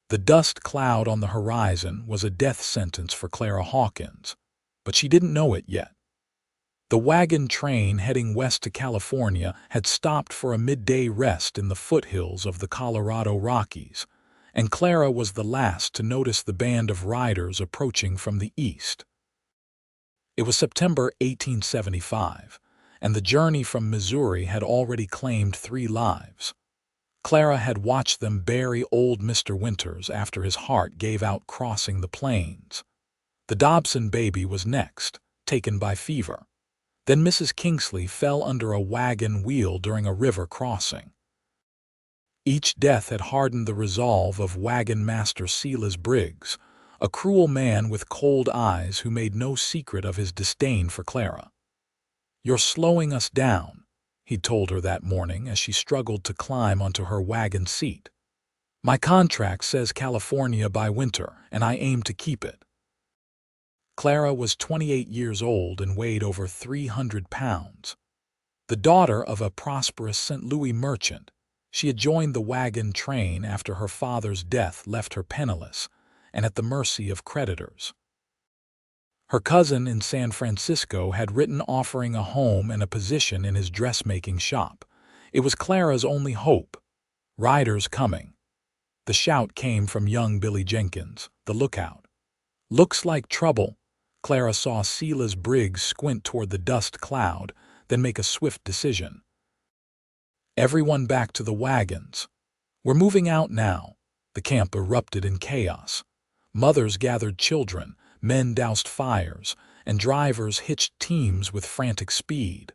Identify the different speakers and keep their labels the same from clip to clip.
Speaker 1: The dust cloud on the horizon was a death sentence for Clara Hawkins, but she didn't know it yet. The wagon train heading west to California had stopped for a midday rest in the foothills of the Colorado Rockies, and Clara was the last to notice the band of riders approaching from the east. It was September 1875, and the journey from Missouri had already claimed 3 lives. Clara had watched them bury old Mr. Winters after his heart gave out crossing the plains. The Dobson baby was next, taken by fever. Then Mrs. Kingsley fell under a wagon wheel during a river crossing. Each death had hardened the resolve of wagon master Silas Briggs, a cruel man with cold eyes who made no secret of his disdain for Clara. "You're slowing us down," he told her that morning as she struggled to climb onto her wagon seat. "My contract says California by winter, and I aim to keep it." Clara was 28 years old and weighed over 300 pounds. The daughter of a prosperous St. Louis merchant, she had joined the wagon train after her father's death left her penniless and at the mercy of creditors. Her cousin in San Francisco had written offering a home and a position in his dressmaking shop. It was Clara's only hope. "Riders coming." The shout came from young Billy Jenkins, the lookout. "Looks like trouble." Clara saw Silas Briggs squint toward the dust cloud, then make a swift decision. "Everyone back to the wagons. We're moving out now." The camp erupted in chaos. Mothers gathered children, men doused fires, and drivers hitched teams with frantic speed.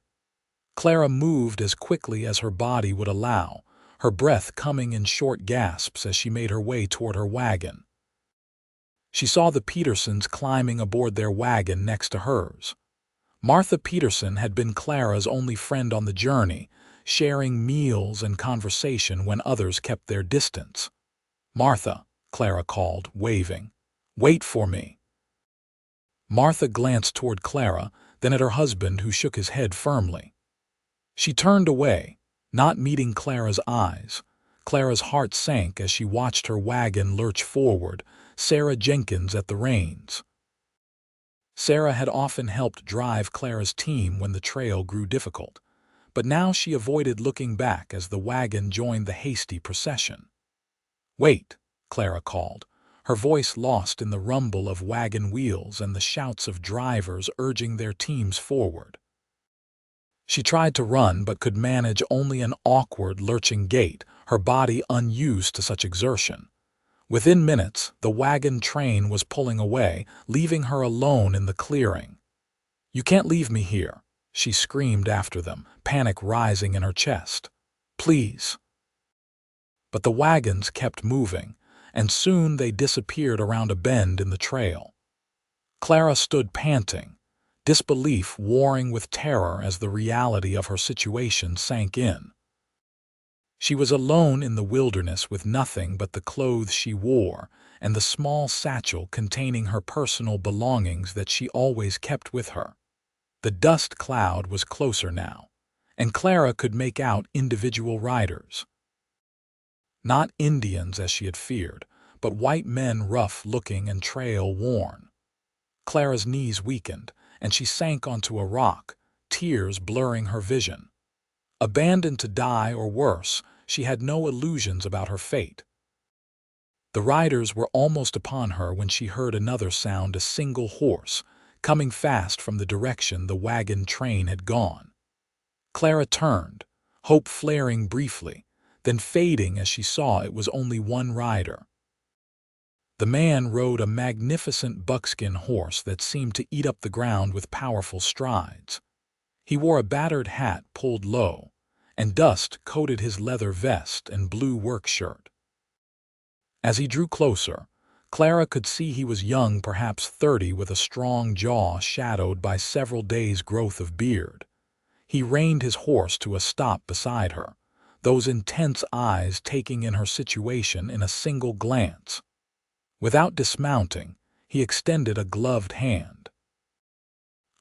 Speaker 1: Clara moved as quickly as her body would allow, her breath coming in short gasps as she made her way toward her wagon. She saw the Petersons climbing aboard their wagon next to hers. Martha Peterson had been Clara's only friend on the journey, sharing meals and conversation when others kept their distance. "Martha," Clara called, waving. "Wait for me." Martha glanced toward Clara, then at her husband, who shook his head firmly. She turned away, not meeting Clara's eyes. Clara's heart sank as she watched her wagon lurch forward, Sarah Jenkins at the reins. Sarah had often helped drive Clara's team when the trail grew difficult, but now she avoided looking back as the wagon joined the hasty procession. "Wait," Clara called, her voice lost in the rumble of wagon wheels and the shouts of drivers urging their teams forward. She tried to run but could manage only an awkward, lurching gait, her body unused to such exertion. Within minutes, the wagon train was pulling away, leaving her alone in the clearing. "You can't leave me here," she screamed after them, panic rising in her chest. "Please." But the wagons kept moving, and soon they disappeared around a bend in the trail. Clara stood panting, disbelief warring with terror as the reality of her situation sank in. She was alone in the wilderness with nothing but the clothes she wore and the small satchel containing her personal belongings that she always kept with her. The dust cloud was closer now, and Clara could make out individual riders. Not Indians as she had feared, but white men rough-looking and trail-worn. Clara's knees weakened, and she sank onto a rock, tears blurring her vision. Abandoned to die or worse, she had no illusions about her fate. The riders were almost upon her when she heard another sound, a single horse, coming fast from the direction the wagon train had gone. Clara turned, hope flaring briefly, then fading as she saw it was only one rider. The man rode a magnificent buckskin horse that seemed to eat up the ground with powerful strides. He wore a battered hat pulled low, and dust coated his leather vest and blue work shirt. As he drew closer, Clara could see he was young, perhaps 30, with a strong jaw shadowed by several days' growth of beard. He reined his horse to a stop beside her, those intense eyes taking in her situation in a single glance. Without dismounting, he extended a gloved hand.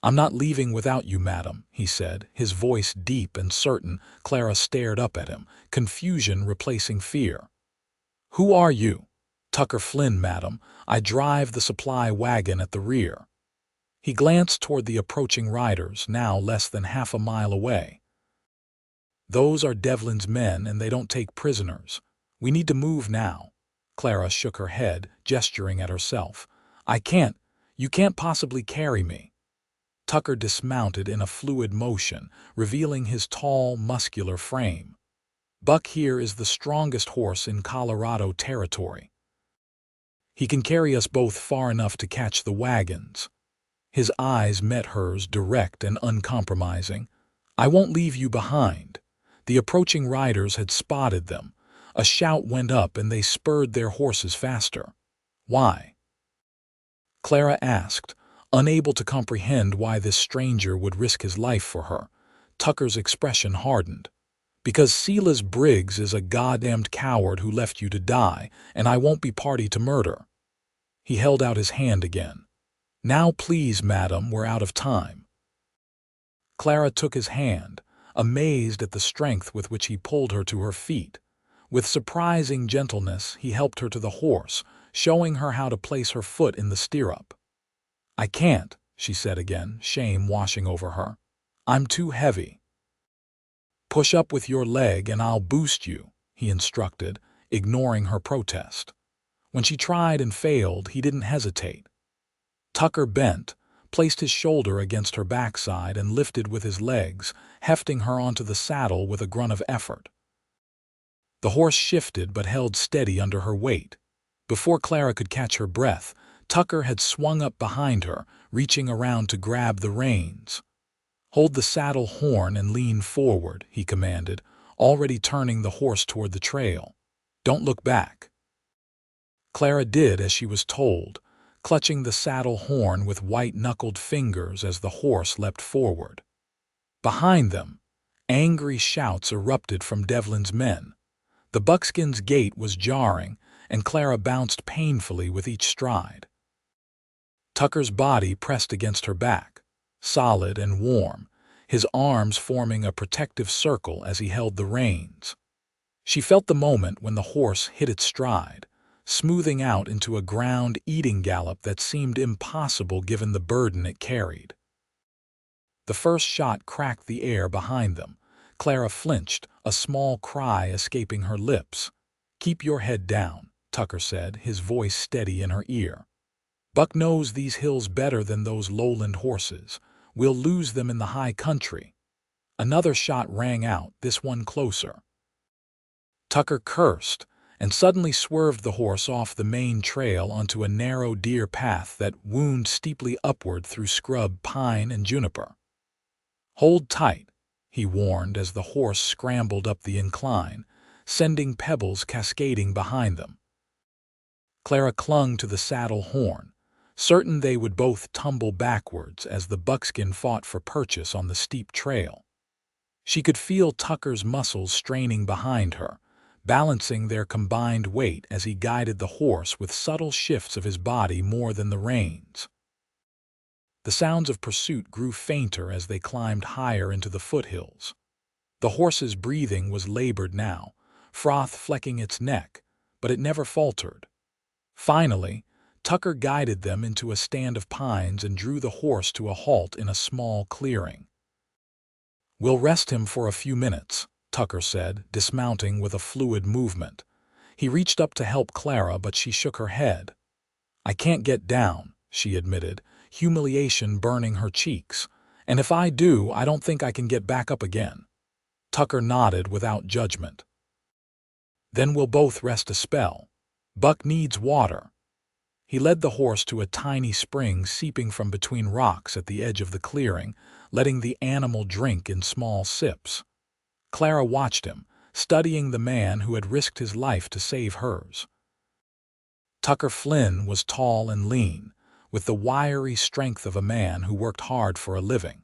Speaker 1: "I'm not leaving without you, madam," he said, his voice deep and certain. Clara stared up at him, confusion replacing fear. "Who are you?" "Tucker Flynn, madam. I drive the supply wagon at the rear." He glanced toward the approaching riders, now less than half a mile away. "Those are Devlin's men, and they don't take prisoners. We need to move now." Clara shook her head, gesturing at herself. "I can't. You can't possibly carry me." Tucker dismounted in a fluid motion, revealing his tall, muscular frame. "Buck here is the strongest horse in Colorado territory. He can carry us both far enough to catch the wagons." His eyes met hers, direct and uncompromising. "I won't leave you behind." The approaching riders had spotted them. A shout went up and they spurred their horses faster. "Why?" Clara asked, unable to comprehend why this stranger would risk his life for her. Tucker's expression hardened. "Because Silas Briggs is a goddamned coward who left you to die, and I won't be party to murder." He held out his hand again. "Now please, madam, we're out of time." Clara took his hand, amazed at the strength with which he pulled her to her feet. With surprising gentleness, he helped her to the horse, showing her how to place her foot in the stirrup. "I can't," she said again, shame washing over her. "I'm too heavy." "Push up with your leg and I'll boost you," he instructed, ignoring her protest. When she tried and failed, he didn't hesitate. Tucker bent, placed his shoulder against her backside and lifted with his legs, hefting her onto the saddle with a grunt of effort. The horse shifted but held steady under her weight. Before Clara could catch her breath, Tucker had swung up behind her, reaching around to grab the reins. "Hold the saddle horn and lean forward," he commanded, already turning the horse toward the trail. "Don't look back." Clara did as she was told, clutching the saddle horn with white-knuckled fingers as the horse leapt forward. Behind them, angry shouts erupted from Devlin's men. The buckskin's gait was jarring, and Clara bounced painfully with each stride. Tucker's body pressed against her back, solid and warm, his arms forming a protective circle as he held the reins. She felt the moment when the horse hit its stride, smoothing out into a ground-eating gallop that seemed impossible given the burden it carried. The first shot cracked the air behind them. Clara flinched, a small cry escaping her lips. "Keep your head down," Tucker said, his voice steady in her ear. "Buck knows these hills better than those lowland horses. We'll lose them in the high country." Another shot rang out, this one closer. Tucker cursed and suddenly swerved the horse off the main trail onto a narrow deer path that wound steeply upward through scrub, pine, and juniper. "Hold tight," he warned as the horse scrambled up the incline, sending pebbles cascading behind them. Clara clung to the saddle horn, certain they would both tumble backwards as the buckskin fought for purchase on the steep trail. She could feel Tucker's muscles straining behind her, balancing their combined weight as he guided the horse with subtle shifts of his body more than the reins. The sounds of pursuit grew fainter as they climbed higher into the foothills. The horse's breathing was labored now, froth flecking its neck, but it never faltered. Finally, Tucker guided them into a stand of pines and drew the horse to a halt in a small clearing. "We'll rest him for a few minutes," Tucker said, dismounting with a fluid movement. He reached up to help Clara, but she shook her head. "I can't get down," she admitted, humiliation burning her cheeks. "And if I do, I don't think I can get back up again." Tucker nodded without judgment. "Then we'll both rest a spell. Buck needs water." He led the horse to a tiny spring seeping from between rocks at the edge of the clearing, letting the animal drink in small sips. Clara watched him, studying the man who had risked his life to save hers. Tucker Flynn was tall and lean, with the wiry strength of a man who worked hard for a living.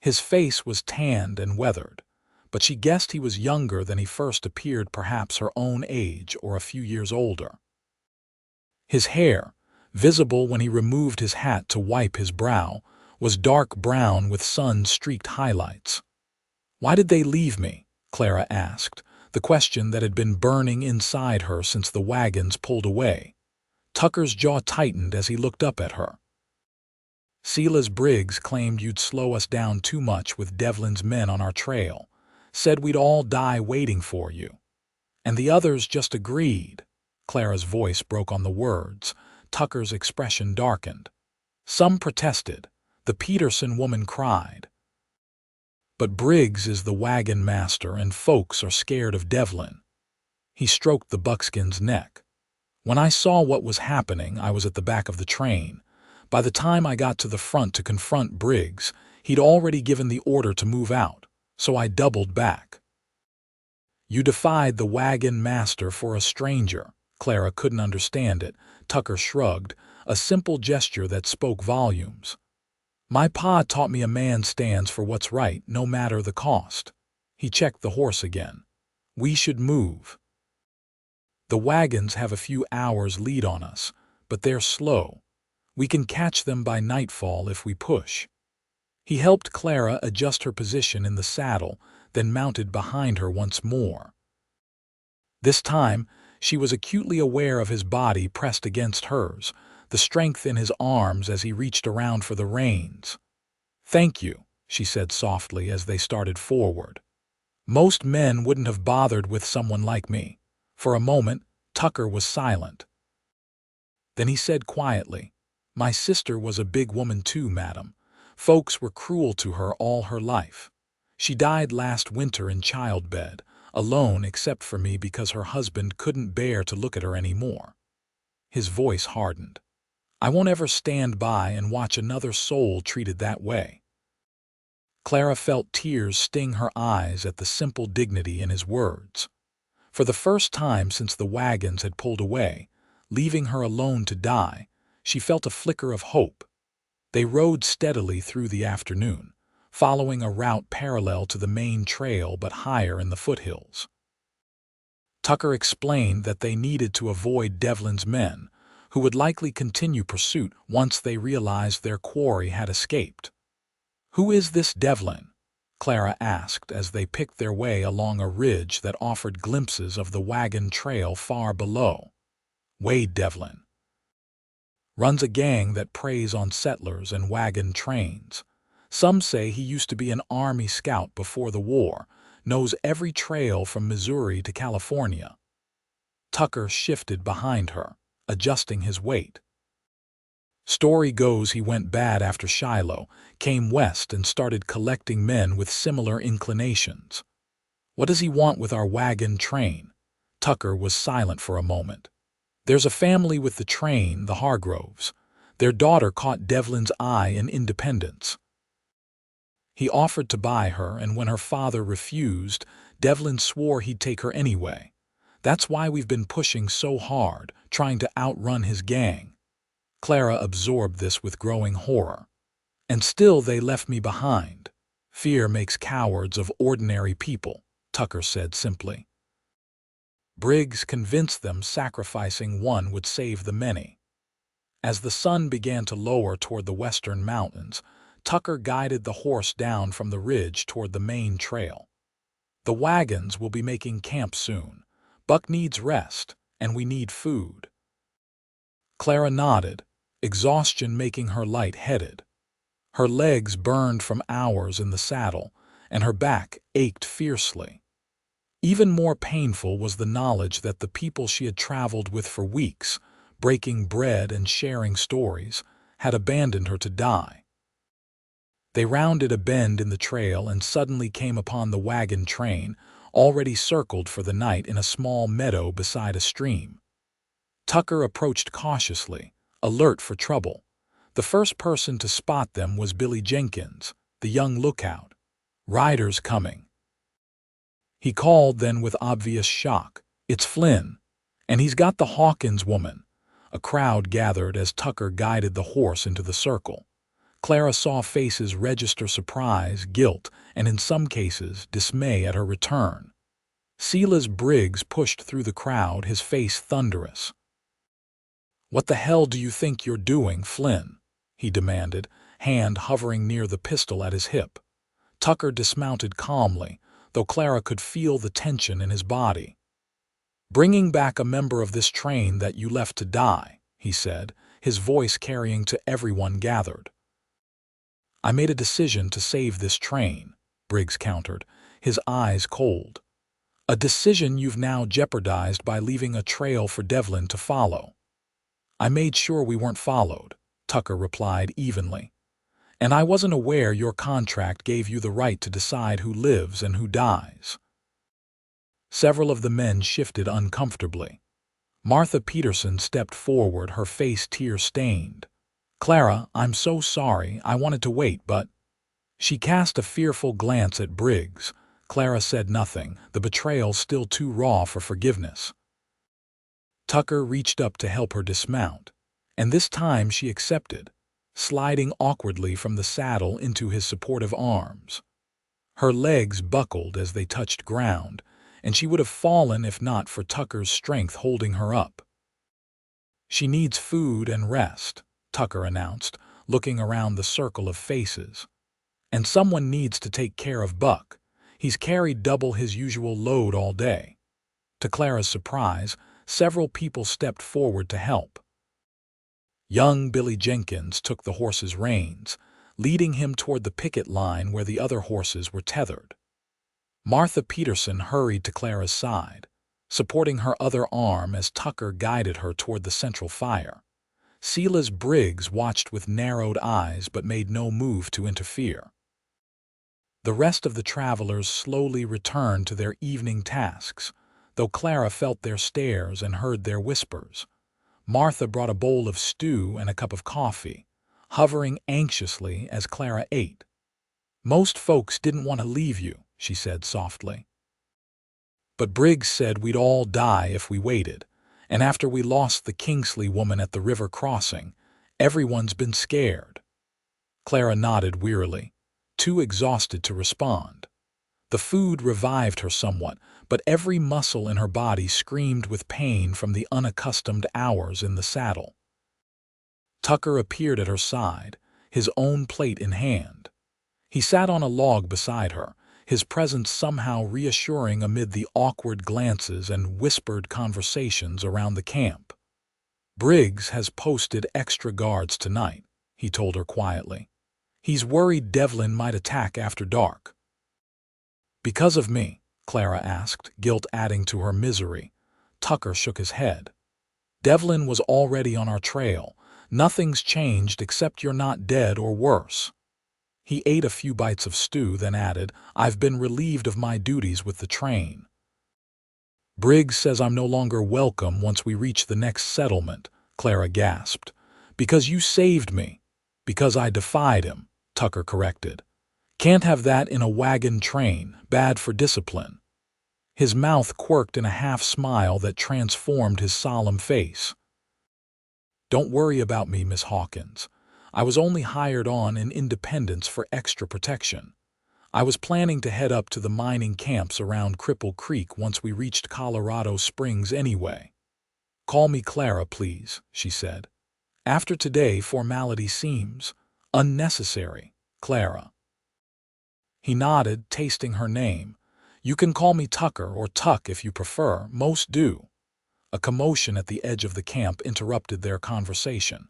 Speaker 1: His face was tanned and weathered, but she guessed he was younger than he first appeared, perhaps her own age or a few years older. His hair, visible when he removed his hat to wipe his brow, was dark brown with sun-streaked highlights. "Why did they leave me?" Clara asked, the question that had been burning inside her since the wagons pulled away. Tucker's jaw tightened as he looked up at her. "Silas Briggs claimed you'd slow us down too much with Devlin's men on our trail, said we'd all die waiting for you. And the others just agreed." Clara's voice broke on the words. Tucker's expression darkened. "Some protested. The Peterson woman cried. But Briggs is the wagon master and folks are scared of Devlin." He stroked the buckskin's neck. "When I saw what was happening, I was at the back of the train. By the time I got to the front to confront Briggs, he'd already given the order to move out, so I doubled back." "You defied the wagon master for a stranger." Clara couldn't understand it. Tucker shrugged, a simple gesture that spoke volumes. "My pa taught me a man stands for what's right, no matter the cost." He checked the horse again. "We should move. The wagons have a few hours lead on us, but they're slow. We can catch them by nightfall if we push." He helped Clara adjust her position in the saddle, then mounted behind her once more. This time, she was acutely aware of his body pressed against hers, the strength in his arms as he reached around for the reins. "Thank you," she said softly as they started forward. "Most men wouldn't have bothered with someone like me." For a moment, Tucker was silent. Then he said quietly, "My sister was a big woman too, madam. Folks were cruel to her all her life. She died last winter in childbed, alone except for me because her husband couldn't bear to look at her anymore." His voice hardened. "I won't ever stand by and watch another soul treated that way." Clara felt tears sting her eyes at the simple dignity in his words. For the first time since the wagons had pulled away, leaving her alone to die, she felt a flicker of hope. They rode steadily through the afternoon, following a route parallel to the main trail but higher in the foothills. Tucker explained that they needed to avoid Devlin's men, who would likely continue pursuit once they realized their quarry had escaped. "Who is this Devlin?" Clara asked as they picked their way along a ridge that offered glimpses of the wagon trail far below. "Wade Devlin runs a gang that preys on settlers and wagon trains. Some say he used to be an Army scout before the war, knows every trail from Missouri to California." Tucker shifted behind her, adjusting his weight. "Story goes he went bad after Shiloh, came west and started collecting men with similar inclinations." "What does he want with our wagon train?" Tucker was silent for a moment. "There's a family with the train, the Hargroves. Their daughter caught Devlin's eye in Independence. He offered to buy her, and when her father refused, Devlin swore he'd take her anyway. That's why we've been pushing so hard, trying to outrun his gang." Clara absorbed this with growing horror. "And still they left me behind. Fear makes cowards of ordinary people," Tucker said simply. Briggs convinced them sacrificing one would save the many. As the sun began to lower toward the western mountains, Tucker guided the horse down from the ridge toward the main trail. "The wagons will be making camp soon. Buck needs rest, and we need food." Clara nodded, exhaustion making her light-headed. Her legs burned from hours in the saddle, and her back ached fiercely. Even more painful was the knowledge that the people she had traveled with for weeks, breaking bread and sharing stories, had abandoned her to die. They rounded a bend in the trail and suddenly came upon the wagon train, already circled for the night in a small meadow beside a stream. Tucker approached cautiously, alert for trouble. The first person to spot them was Billy Jenkins, the young lookout. "Riders coming." He called then with obvious shock, "It's Flynn, and he's got the Hawkins woman." A crowd gathered as Tucker guided the horse into the circle. Clara saw faces register surprise, guilt, and in some cases dismay at her return. Silas Briggs pushed through the crowd, his face thunderous. "What the hell do you think you're doing, Flynn?" he demanded, hand hovering near the pistol at his hip. Tucker dismounted calmly, though Clara could feel the tension in his body. "Bringing back a member of this train that you left to die," he said, his voice carrying to everyone gathered. "I made a decision to save this train," Briggs countered, his eyes cold. "A decision you've now jeopardized by leaving a trail for Devlin to follow." "I made sure we weren't followed," Tucker replied evenly. "And I wasn't aware your contract gave you the right to decide who lives and who dies." Several of the men shifted uncomfortably. Martha Peterson stepped forward, her face tear-stained. "Clara, I'm so sorry. I wanted to wait, but—" She cast a fearful glance at Briggs. Clara said nothing, the betrayal still too raw for forgiveness. Tucker reached up to help her dismount, and this time she accepted, sliding awkwardly from the saddle into his supportive arms. Her legs buckled as they touched ground, and she would have fallen if not for Tucker's strength holding her up. "She needs food and rest," Tucker announced, looking around the circle of faces. "And someone needs to take care of Buck. He's carried double his usual load all day." To Clara's surprise, several people stepped forward to help. Young Billy Jenkins took the horse's reins, leading him toward the picket line where the other horses were tethered. Martha Peterson hurried to Clara's side, supporting her other arm as Tucker guided her toward the central fire. Silas Briggs watched with narrowed eyes but made no move to interfere. The rest of the travelers slowly returned to their evening tasks, though Clara felt their stares and heard their whispers. Martha brought a bowl of stew and a cup of coffee, hovering anxiously as Clara ate. "Most folks didn't want to leave you," she said softly. "But Briggs said we'd all die if we waited, and after we lost the Kingsley woman at the river crossing, everyone's been scared." Clara nodded wearily, too exhausted to respond. The food revived her somewhat, but every muscle in her body screamed with pain from the unaccustomed hours in the saddle. Tucker appeared at her side, his own plate in hand. He sat on a log beside her, his presence somehow reassuring amid the awkward glances and whispered conversations around the camp. "Briggs has posted extra guards tonight," he told her quietly. "He's worried Devlin might attack after dark." "Because of me?" Clara asked, guilt adding to her misery. Tucker shook his head. "Devlin was already on our trail. Nothing's changed except you're not dead or worse." He ate a few bites of stew, then added, "I've been relieved of my duties with the train." "Briggs says I'm no longer welcome once we reach the next settlement," Clara gasped. "Because you saved me." "Because I defied him," Tucker corrected. "Can't have that in a wagon train, bad for discipline." His mouth quirked in a half-smile that transformed his solemn face. "Don't worry about me, Miss Hawkins. I was only hired on in Independence for extra protection. I was planning to head up to the mining camps around Cripple Creek once we reached Colorado Springs anyway." "Call me Clara, please," she said. "After today, formality seems unnecessary, Clara." He nodded, tasting her name. "You can call me Tucker or Tuck if you prefer. Most do." A commotion at the edge of the camp interrupted their conversation.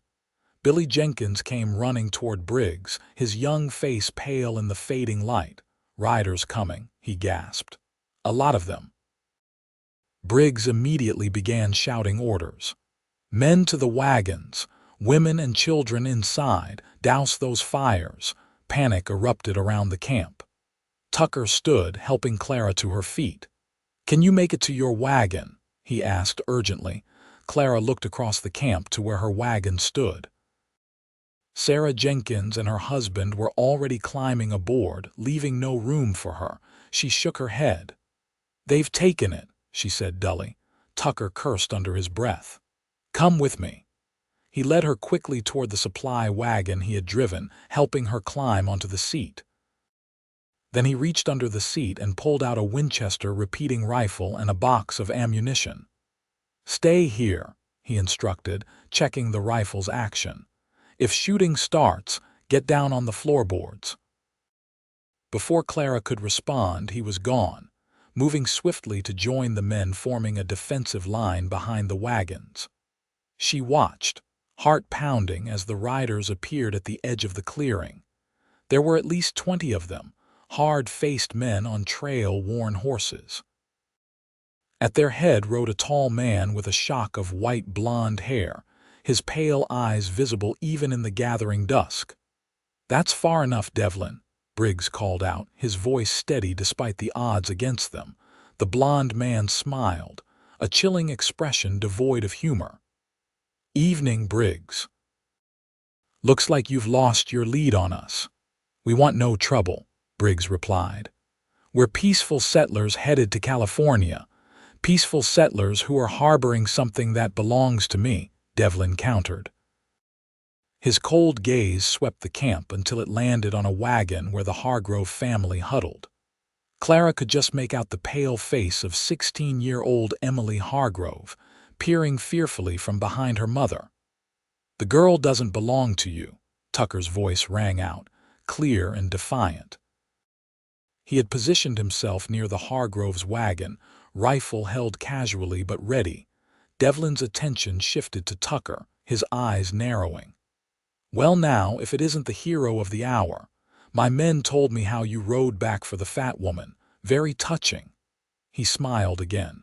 Speaker 1: Billy Jenkins came running toward Briggs, his young face pale in the fading light. "Riders coming," he gasped. "A lot of them." Briggs immediately began shouting orders. "Men to the wagons, women and children inside, douse those fires." Panic erupted around the camp. Tucker stood, helping Clara to her feet. "Can you make it to your wagon?" he asked urgently. Clara looked across the camp to where her wagon stood. Sarah Jenkins and her husband were already climbing aboard, leaving no room for her. She shook her head. "They've taken it," she said dully. Tucker cursed under his breath. "Come with me." He led her quickly toward the supply wagon he had driven, helping her climb onto the seat. Then he reached under the seat and pulled out a Winchester repeating rifle and a box of ammunition. "Stay here," he instructed, checking the rifle's action. "If shooting starts, get down on the floorboards." Before Clara could respond, he was gone, moving swiftly to join the men forming a defensive line behind the wagons. She watched, heart pounding, as the riders appeared at the edge of the clearing. There were at least 20 of them, hard-faced men on trail-worn horses. At their head rode a tall man with a shock of white blonde hair, his pale eyes visible even in the gathering dusk. "That's far enough, Devlin," Briggs called out, his voice steady despite the odds against them. The blonde man smiled, a chilling expression devoid of humor. "Evening, Briggs. Looks like you've lost your lead on us." "We want no trouble," Briggs replied. "We're peaceful settlers headed to California. Peaceful settlers who are harboring something that belongs to me," Devlin countered. His cold gaze swept the camp until it landed on a wagon where the Hargrove family huddled. Clara could just make out the pale face of 16-year-old Emily Hargrove, peering fearfully from behind her mother. "The girl doesn't belong to you," Tucker's voice rang out, clear and defiant. He had positioned himself near the Hargroves' wagon, rifle held casually but ready. Devlin's attention shifted to Tucker, his eyes narrowing. "Well now, if it isn't the hero of the hour. My men told me how you rode back for the fat woman. Very touching." He smiled again.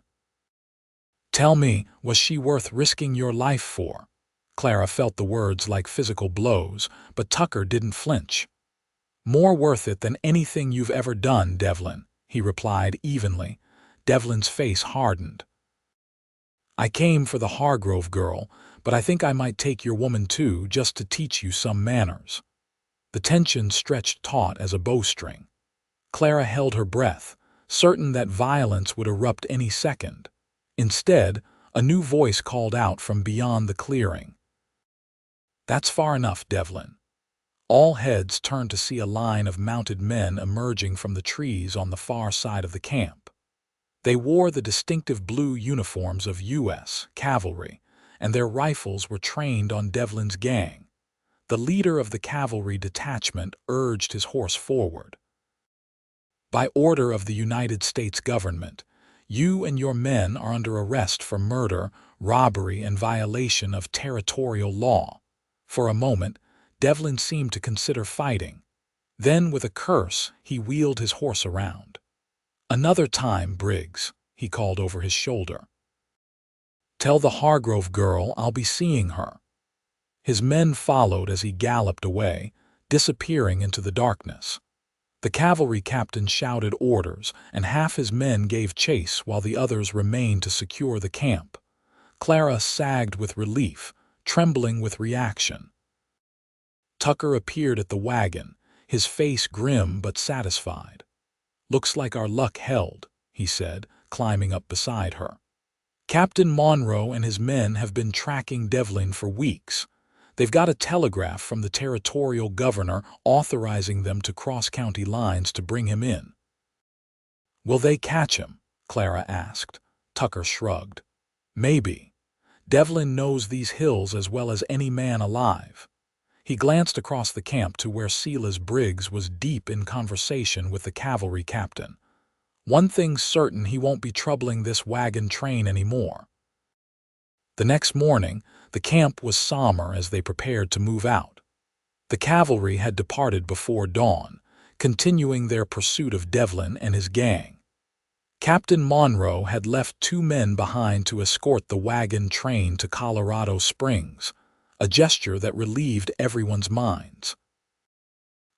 Speaker 1: "Tell me, was she worth risking your life for?" Clara felt the words like physical blows, but Tucker didn't flinch. "More worth it than anything you've ever done, Devlin," he replied evenly. Devlin's face hardened. "I came for the Hargrove girl, but I think I might take your woman too, just to teach you some manners." The tension stretched taut as a bowstring. Clara held her breath, certain that violence would erupt any second. Instead, a new voice called out from beyond the clearing. "That's far enough, Devlin." All heads turned to see a line of mounted men emerging from the trees on the far side of the camp. They wore the distinctive blue uniforms of U.S. cavalry, and their rifles were trained on Devlin's gang. The leader of the cavalry detachment urged his horse forward. "By order of the United States government, you and your men are under arrest for murder, robbery, and violation of territorial law." For a moment, Devlin seemed to consider fighting. Then, with a curse, he wheeled his horse around. "Another time, Briggs," he called over his shoulder. "Tell the Hargrove girl I'll be seeing her." His men followed as he galloped away, disappearing into the darkness. The cavalry captain shouted orders, and half his men gave chase while the others remained to secure the camp. Clara sagged with relief, trembling with reaction. Tucker appeared at the wagon, his face grim but satisfied. "Looks like our luck held," he said, climbing up beside her. "Captain Monroe and his men have been tracking Devlin for weeks. They've got a telegraph from the territorial governor authorizing them to cross county lines to bring him in." "Will they catch him?" Clara asked. Tucker shrugged. "Maybe. Devlin knows these hills as well as any man alive." He glanced across the camp to where Silas Briggs was deep in conversation with the cavalry captain. "One thing's certain, he won't be troubling this wagon train anymore." The next morning, the camp was somber as they prepared to move out. The cavalry had departed before dawn, continuing their pursuit of Devlin and his gang. Captain Monroe had left 2 men behind to escort the wagon train to Colorado Springs, a gesture that relieved everyone's minds.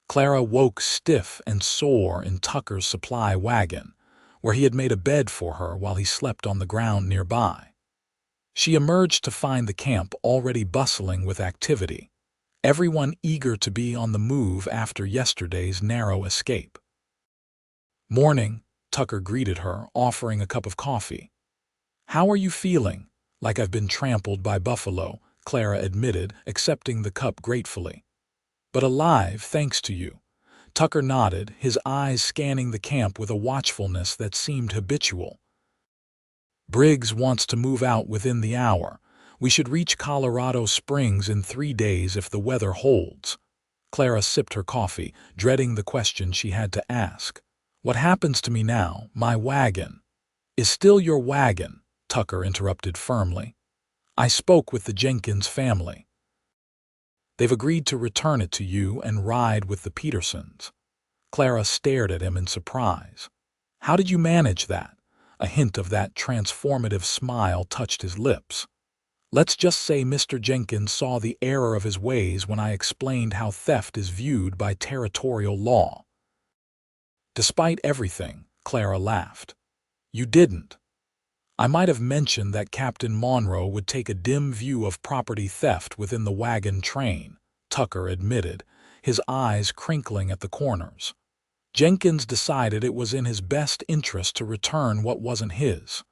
Speaker 1: Clara woke stiff and sore in Tucker's supply wagon, where he had made a bed for her while he slept on the ground nearby. She emerged to find the camp already bustling with activity, everyone eager to be on the move after yesterday's narrow escape. "Morning," Tucker greeted her, offering a cup of coffee. "How are you feeling?" "Like I've been trampled by buffalo," Clara admitted, accepting the cup gratefully. "But alive, thanks to you." Tucker nodded, his eyes scanning the camp with a watchfulness that seemed habitual. "Briggs wants to move out within the hour. We should reach Colorado Springs in 3 days if the weather holds." Clara sipped her coffee, dreading the question she had to ask. "What happens to me now? My wagon." "Is still your wagon," Tucker interrupted firmly. "I spoke with the Jenkins family. They've agreed to return it to you and ride with the Petersons." Clara stared at him in surprise. "How did you manage that?" A hint of that transformative smile touched his lips. "Let's just say Mr. Jenkins saw the error of his ways when I explained how theft is viewed by territorial law." Despite everything, Clara laughed. "You didn't." "I might have mentioned that Captain Monroe would take a dim view of property theft within the wagon train," Tucker admitted, his eyes crinkling at the corners. "Jenkins decided it was in his best interest to return what wasn't his."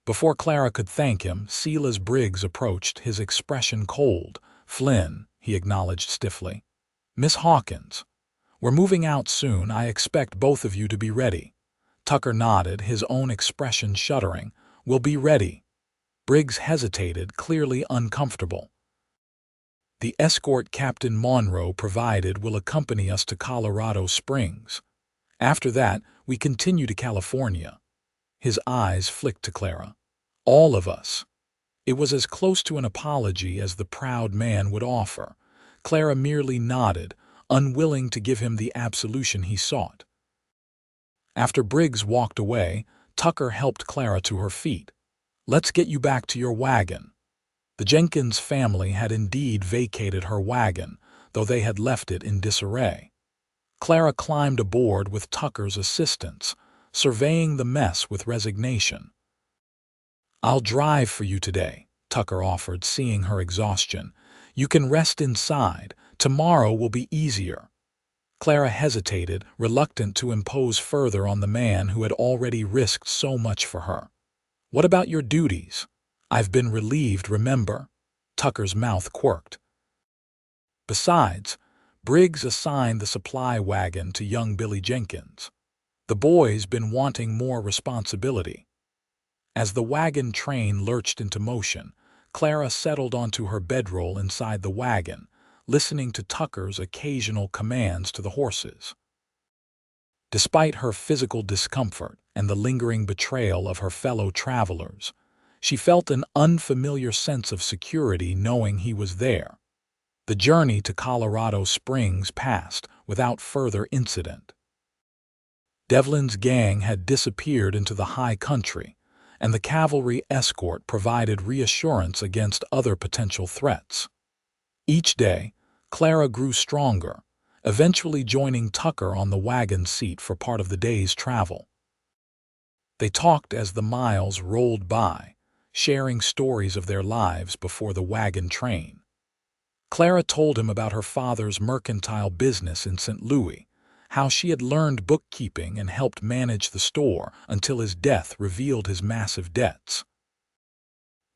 Speaker 1: Before Clara could thank him, Silas Briggs approached, his expression cold. "Flynn," he acknowledged stiffly. "Miss Hawkins. We're moving out soon. I expect both of you to be ready." Tucker nodded, his own expression shuddering. "We'll be ready." Briggs hesitated, clearly uncomfortable. "The escort Captain Monroe provided will accompany us to Colorado Springs. After that, we continue to California." His eyes flicked to Clara. "All of us." It was as close to an apology as the proud man would offer. Clara merely nodded, unwilling to give him the absolution he sought. After Briggs walked away, Tucker helped Clara to her feet. "Let's get you back to your wagon." The Jenkins family had indeed vacated her wagon, though they had left it in disarray. Clara climbed aboard with Tucker's assistance, surveying the mess with resignation. "I'll drive for you today," Tucker offered, seeing her exhaustion. "You can rest inside. Tomorrow will be easier." Clara hesitated, reluctant to impose further on the man who had already risked so much for her. "What about your duties?" "I've been relieved, remember?" Tucker's mouth quirked. Besides, Briggs assigned the supply wagon to young Billy Jenkins. The boy's been wanting more responsibility. As the wagon train lurched into motion, Clara settled onto her bedroll inside the wagon, listening to Tucker's occasional commands to the horses. Despite her physical discomfort and the lingering betrayal of her fellow travelers, she felt an unfamiliar sense of security knowing he was there. The journey to Colorado Springs passed without further incident. Devlin's gang had disappeared into the high country, and the cavalry escort provided reassurance against other potential threats. Each day, Clara grew stronger, eventually joining Tucker on the wagon seat for part of the day's travel. They talked as the miles rolled by, sharing stories of their lives before the wagon train. Clara told him about her father's mercantile business in St. Louis, how she had learned bookkeeping and helped manage the store until his death revealed his massive debts.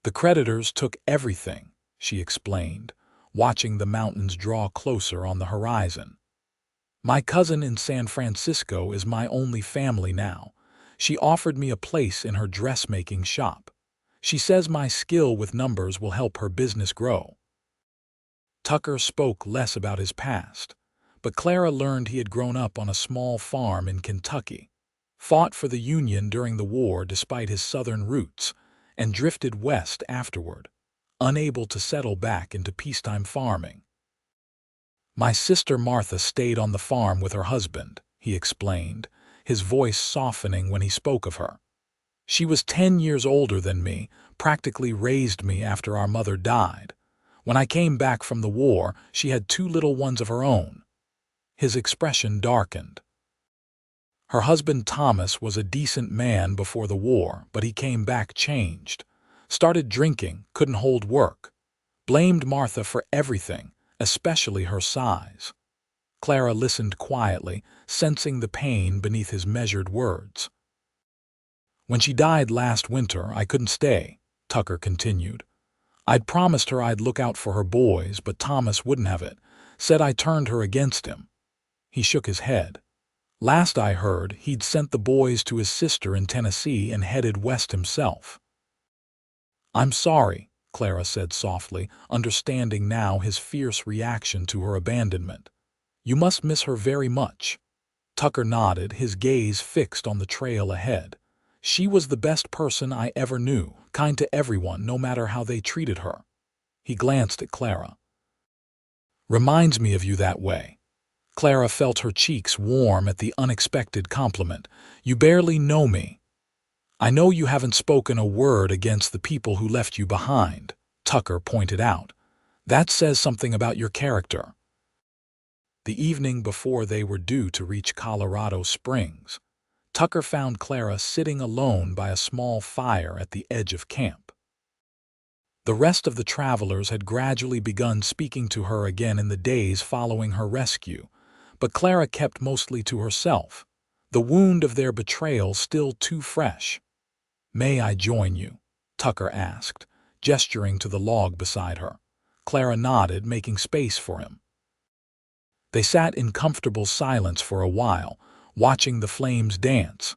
Speaker 1: "The creditors took everything," she explained, watching the mountains draw closer on the horizon. "My cousin in San Francisco is my only family now. She offered me a place in her dressmaking shop. She says my skill with numbers will help her business grow." Tucker spoke less about his past, but Clara learned he had grown up on a small farm in Kentucky, fought for the Union during the war despite his southern roots, and drifted west afterward, unable to settle back into peacetime farming. "My sister Martha stayed on the farm with her husband," he explained, his voice softening when he spoke of her. "She was 10 years older than me, practically raised me after our mother died. When I came back from the war, she had 2 little ones of her own." His expression darkened. "Her husband Thomas was a decent man before the war, but he came back changed. Started drinking, couldn't hold work. Blamed Martha for everything, especially her size." Clara listened quietly, sensing the pain beneath his measured words. "When she died last winter, I couldn't stay," Tucker continued. "I'd promised her I'd look out for her boys, but Thomas wouldn't have it, said I turned her against him." He shook his head. "Last I heard, he'd sent the boys to his sister in Tennessee and headed west himself." "I'm sorry," Clara said softly, understanding now his fierce reaction to her abandonment. "You must miss her very much." Tucker nodded, his gaze fixed on the trail ahead. "She was the best person I ever knew, kind to everyone, no matter how they treated her." He glanced at Clara. "Reminds me of you that way." Clara felt her cheeks warm at the unexpected compliment. "You barely know me." "I know you haven't spoken a word against the people who left you behind," Tucker pointed out. "That says something about your character." The evening before they were due to reach Colorado Springs, Tucker found Clara sitting alone by a small fire at the edge of camp. The rest of the travelers had gradually begun speaking to her again in the days following her rescue, but Clara kept mostly to herself, the wound of their betrayal still too fresh. "May I join you?" Tucker asked, gesturing to the log beside her. Clara nodded, making space for him. They sat in comfortable silence for a while, watching the flames dance.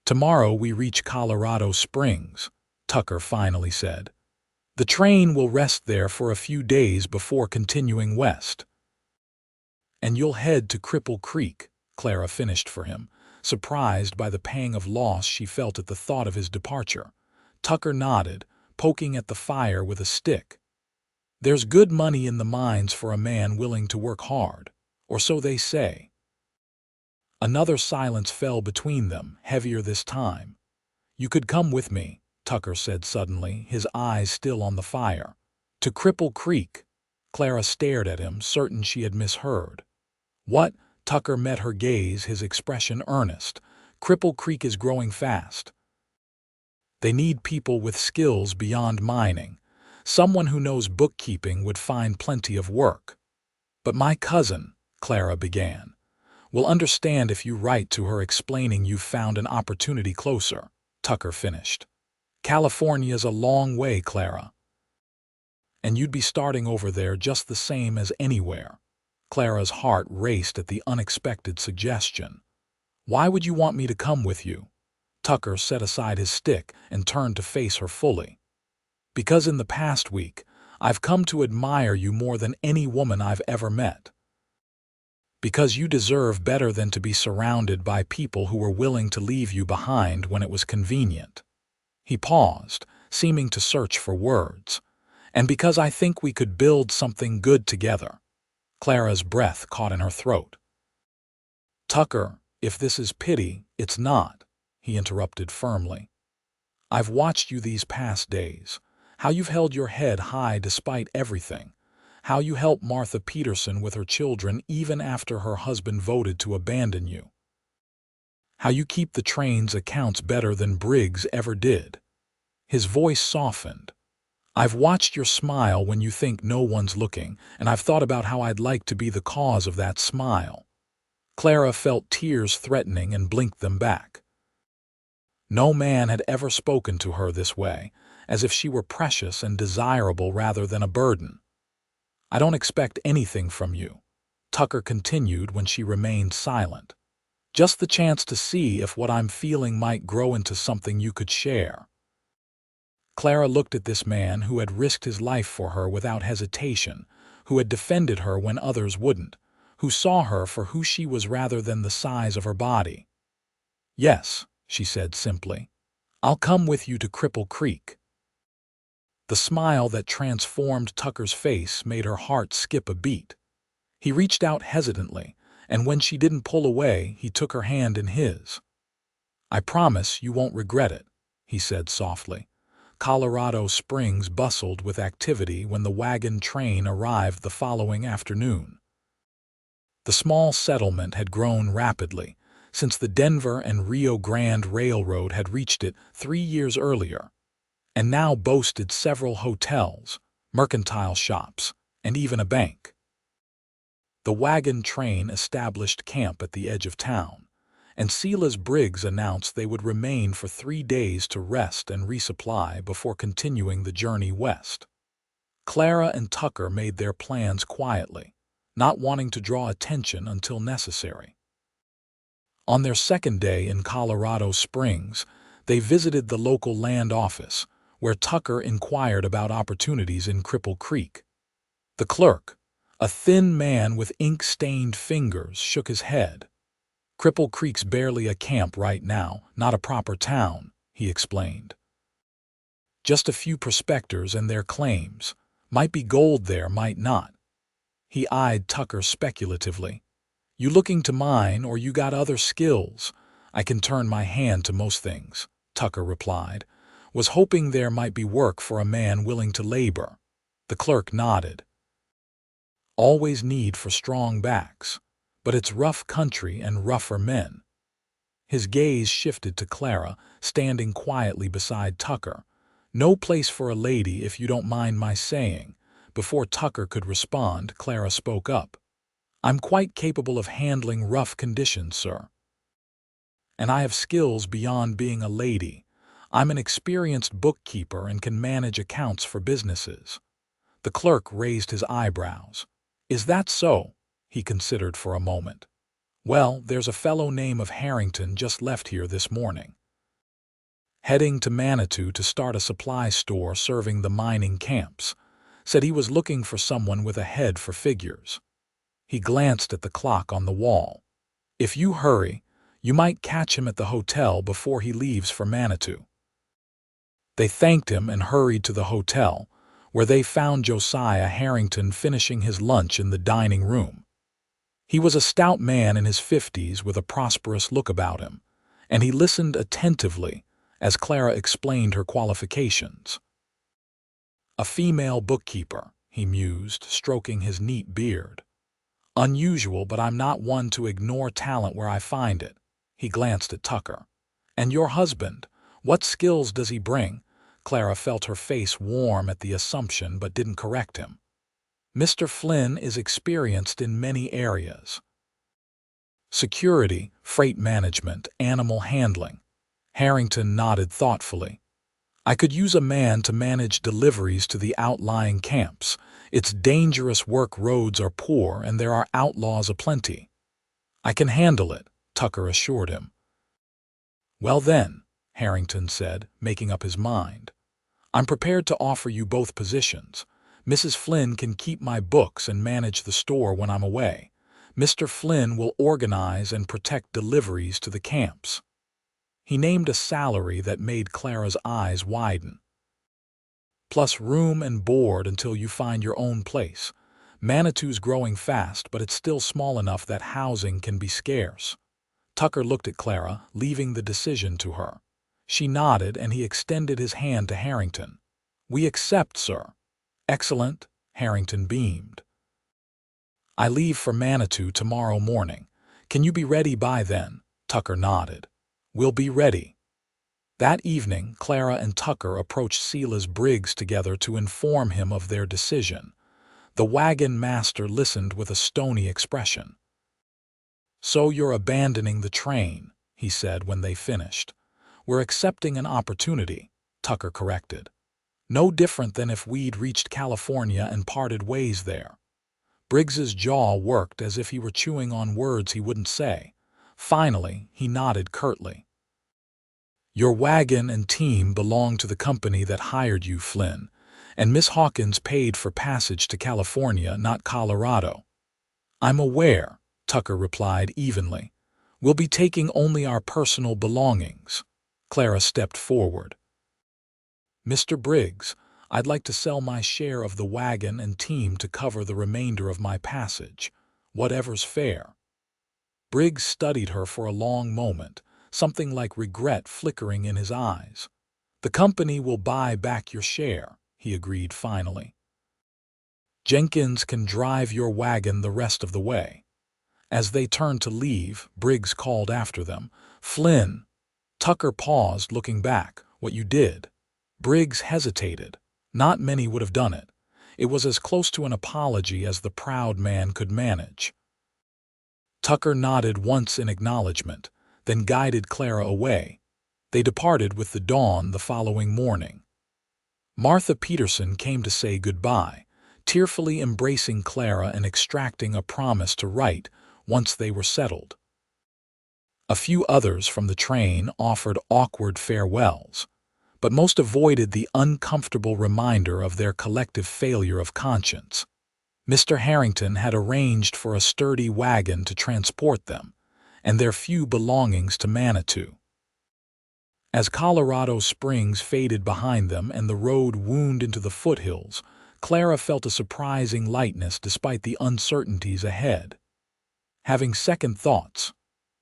Speaker 1: "Tomorrow we reach Colorado Springs," Tucker finally said. "The train will rest there for a few days before continuing west." "And you'll head to Cripple Creek," Clara finished for him, surprised by the pang of loss she felt at the thought of his departure. Tucker nodded, poking at the fire with a stick. "There's good money in the mines for a man willing to work hard, or so they say." Another silence fell between them, heavier this time. "You could come with me," Tucker said suddenly, his eyes still on the fire. "To Cripple Creek." Clara stared at him, certain she had misheard. "What?" Tucker met her gaze, his expression earnest. "Cripple Creek is growing fast. They need people with skills beyond mining. Someone who knows bookkeeping would find plenty of work." "But my cousin," Clara began, "will understand if you write to her explaining you've found an opportunity closer," Tucker finished. "California's a long way, Clara. And you'd be starting over there just the same as anywhere." Clara's heart raced at the unexpected suggestion. "Why would you want me to come with you?" Tucker set aside his stick and turned to face her fully. "Because in the past week, I've come to admire you more than any woman I've ever met. Because you deserve better than to be surrounded by people who were willing to leave you behind when it was convenient." He paused, seeming to search for words. "And because I think we could build something good together." Clara's breath caught in her throat. "Tucker, if this is pity, it's not," he interrupted firmly. "I've watched you these past days, how you've held your head high despite everything, how you helped Martha Peterson with her children even after her husband voted to abandon you, how you keep the train's accounts better than Briggs ever did." His voice softened. "I've watched your smile when you think no one's looking, and I've thought about how I'd like to be the cause of that smile." Clara felt tears threatening and blinked them back. No man had ever spoken to her this way, as if she were precious and desirable rather than a burden. "I don't expect anything from you," Tucker continued when she remained silent. "Just the chance to see if what I'm feeling might grow into something you could share." Clara looked at this man who had risked his life for her without hesitation, who had defended her when others wouldn't, who saw her for who she was rather than the size of her body. "Yes," she said simply. "I'll come with you to Cripple Creek." The smile that transformed Tucker's face made her heart skip a beat. He reached out hesitantly, and when she didn't pull away, he took her hand in his. "I promise you won't regret it," he said softly. Colorado Springs bustled with activity when the wagon train arrived the following afternoon. The small settlement had grown rapidly since the Denver and Rio Grande Railroad had reached it 3 years earlier, and now boasted several hotels, mercantile shops, and even a bank. The wagon train established camp at the edge of town, and Silas Briggs announced they would remain for 3 days to rest and resupply before continuing the journey west. Clara and Tucker made their plans quietly, not wanting to draw attention until necessary. On their second day in Colorado Springs, they visited the local land office, where Tucker inquired about opportunities in Cripple Creek. The clerk, a thin man with ink-stained fingers, shook his head. Cripple Creek's barely a camp right now, not a proper town, he explained. Just a few prospectors and their claims. Might be gold there, might not. He eyed Tucker speculatively. You looking to mine, or you got other skills? I can turn my hand to most things, Tucker replied. Was hoping there might be work for a man willing to labor. The clerk nodded. Always need for strong backs, but it's rough country and rougher men. His gaze shifted to Clara, standing quietly beside Tucker. No place for a lady, if you don't mind my saying. Before Tucker could respond, Clara spoke up. I'm quite capable of handling rough conditions, sir. And I have skills beyond being a lady. I'm an experienced bookkeeper and can manage accounts for businesses. The clerk raised his eyebrows. Is that so? He considered for a moment. Well, there's a fellow name of Harrington just left here this morning. Heading to Manitou to start a supply store serving the mining camps. Said he was looking for someone with a head for figures. He glanced at the clock on the wall. If you hurry, you might catch him at the hotel before he leaves for Manitou. They thanked him and hurried to the hotel, where they found Josiah Harrington finishing his lunch in the dining room. He was a stout man in his 50s with a prosperous look about him, and he listened attentively as Clara explained her qualifications. A female bookkeeper, he mused, stroking his neat beard. Unusual, but I'm not one to ignore talent where I find it. He glanced at Tucker. And your husband, what skills does he bring? Clara felt her face warm at the assumption but didn't correct him. Mr. Flynn is experienced in many areas. Security, freight management, animal handling. Harrington nodded thoughtfully. I could use a man to manage deliveries to the outlying camps. It's dangerous work, roads are poor, and there are outlaws aplenty. I can handle it, Tucker assured him. Well then, Harrington said, making up his mind. I'm prepared to offer you both positions. Mrs. Flynn can keep my books and manage the store when I'm away. Mr. Flynn will organize and protect deliveries to the camps. He named a salary that made Clara's eyes widen. Plus room and board until you find your own place. Manitou's growing fast, but it's still small enough that housing can be scarce. Tucker looked at Clara, leaving the decision to her. She nodded, and he extended his hand to Harrington. We accept, sir. Excellent, Harrington beamed. I leave for Manitou tomorrow morning. Can you be ready by then? Tucker nodded. We'll be ready. That evening, Clara and Tucker approached Silas Briggs together to inform him of their decision. The wagon master listened with a stony expression. So you're abandoning the train, he said when they finished. We're accepting an opportunity, Tucker corrected. No different than if we'd reached California and parted ways there. Briggs's jaw worked as if he were chewing on words he wouldn't say. Finally, he nodded curtly. Your wagon and team belong to the company that hired you, Flynn, and Miss Hawkins paid for passage to California, not Colorado. I'm aware, Tucker replied evenly. We'll be taking only our personal belongings. Clara stepped forward. Mr. Briggs, I'd like to sell my share of the wagon and team to cover the remainder of my passage, whatever's fair. Briggs studied her for a long moment, something like regret flickering in his eyes. The company will buy back your share, he agreed finally. Jenkins can drive your wagon the rest of the way. As they turned to leave, Briggs called after them, Flynn. Tucker paused, looking back. What you did? Briggs hesitated. Not many would have done it. It was as close to an apology as the proud man could manage. Tucker nodded once in acknowledgement, then guided Clara away. They departed with the dawn the following morning. Martha Peterson came to say goodbye, tearfully embracing Clara and extracting a promise to write once they were settled. A few others from the train offered awkward farewells, but most avoided the uncomfortable reminder of their collective failure of conscience. Mr. Harrington had arranged for a sturdy wagon to transport them, and their few belongings to Manitou. As Colorado Springs faded behind them and the road wound into the foothills, Clara felt a surprising lightness despite the uncertainties ahead. "Having second thoughts?"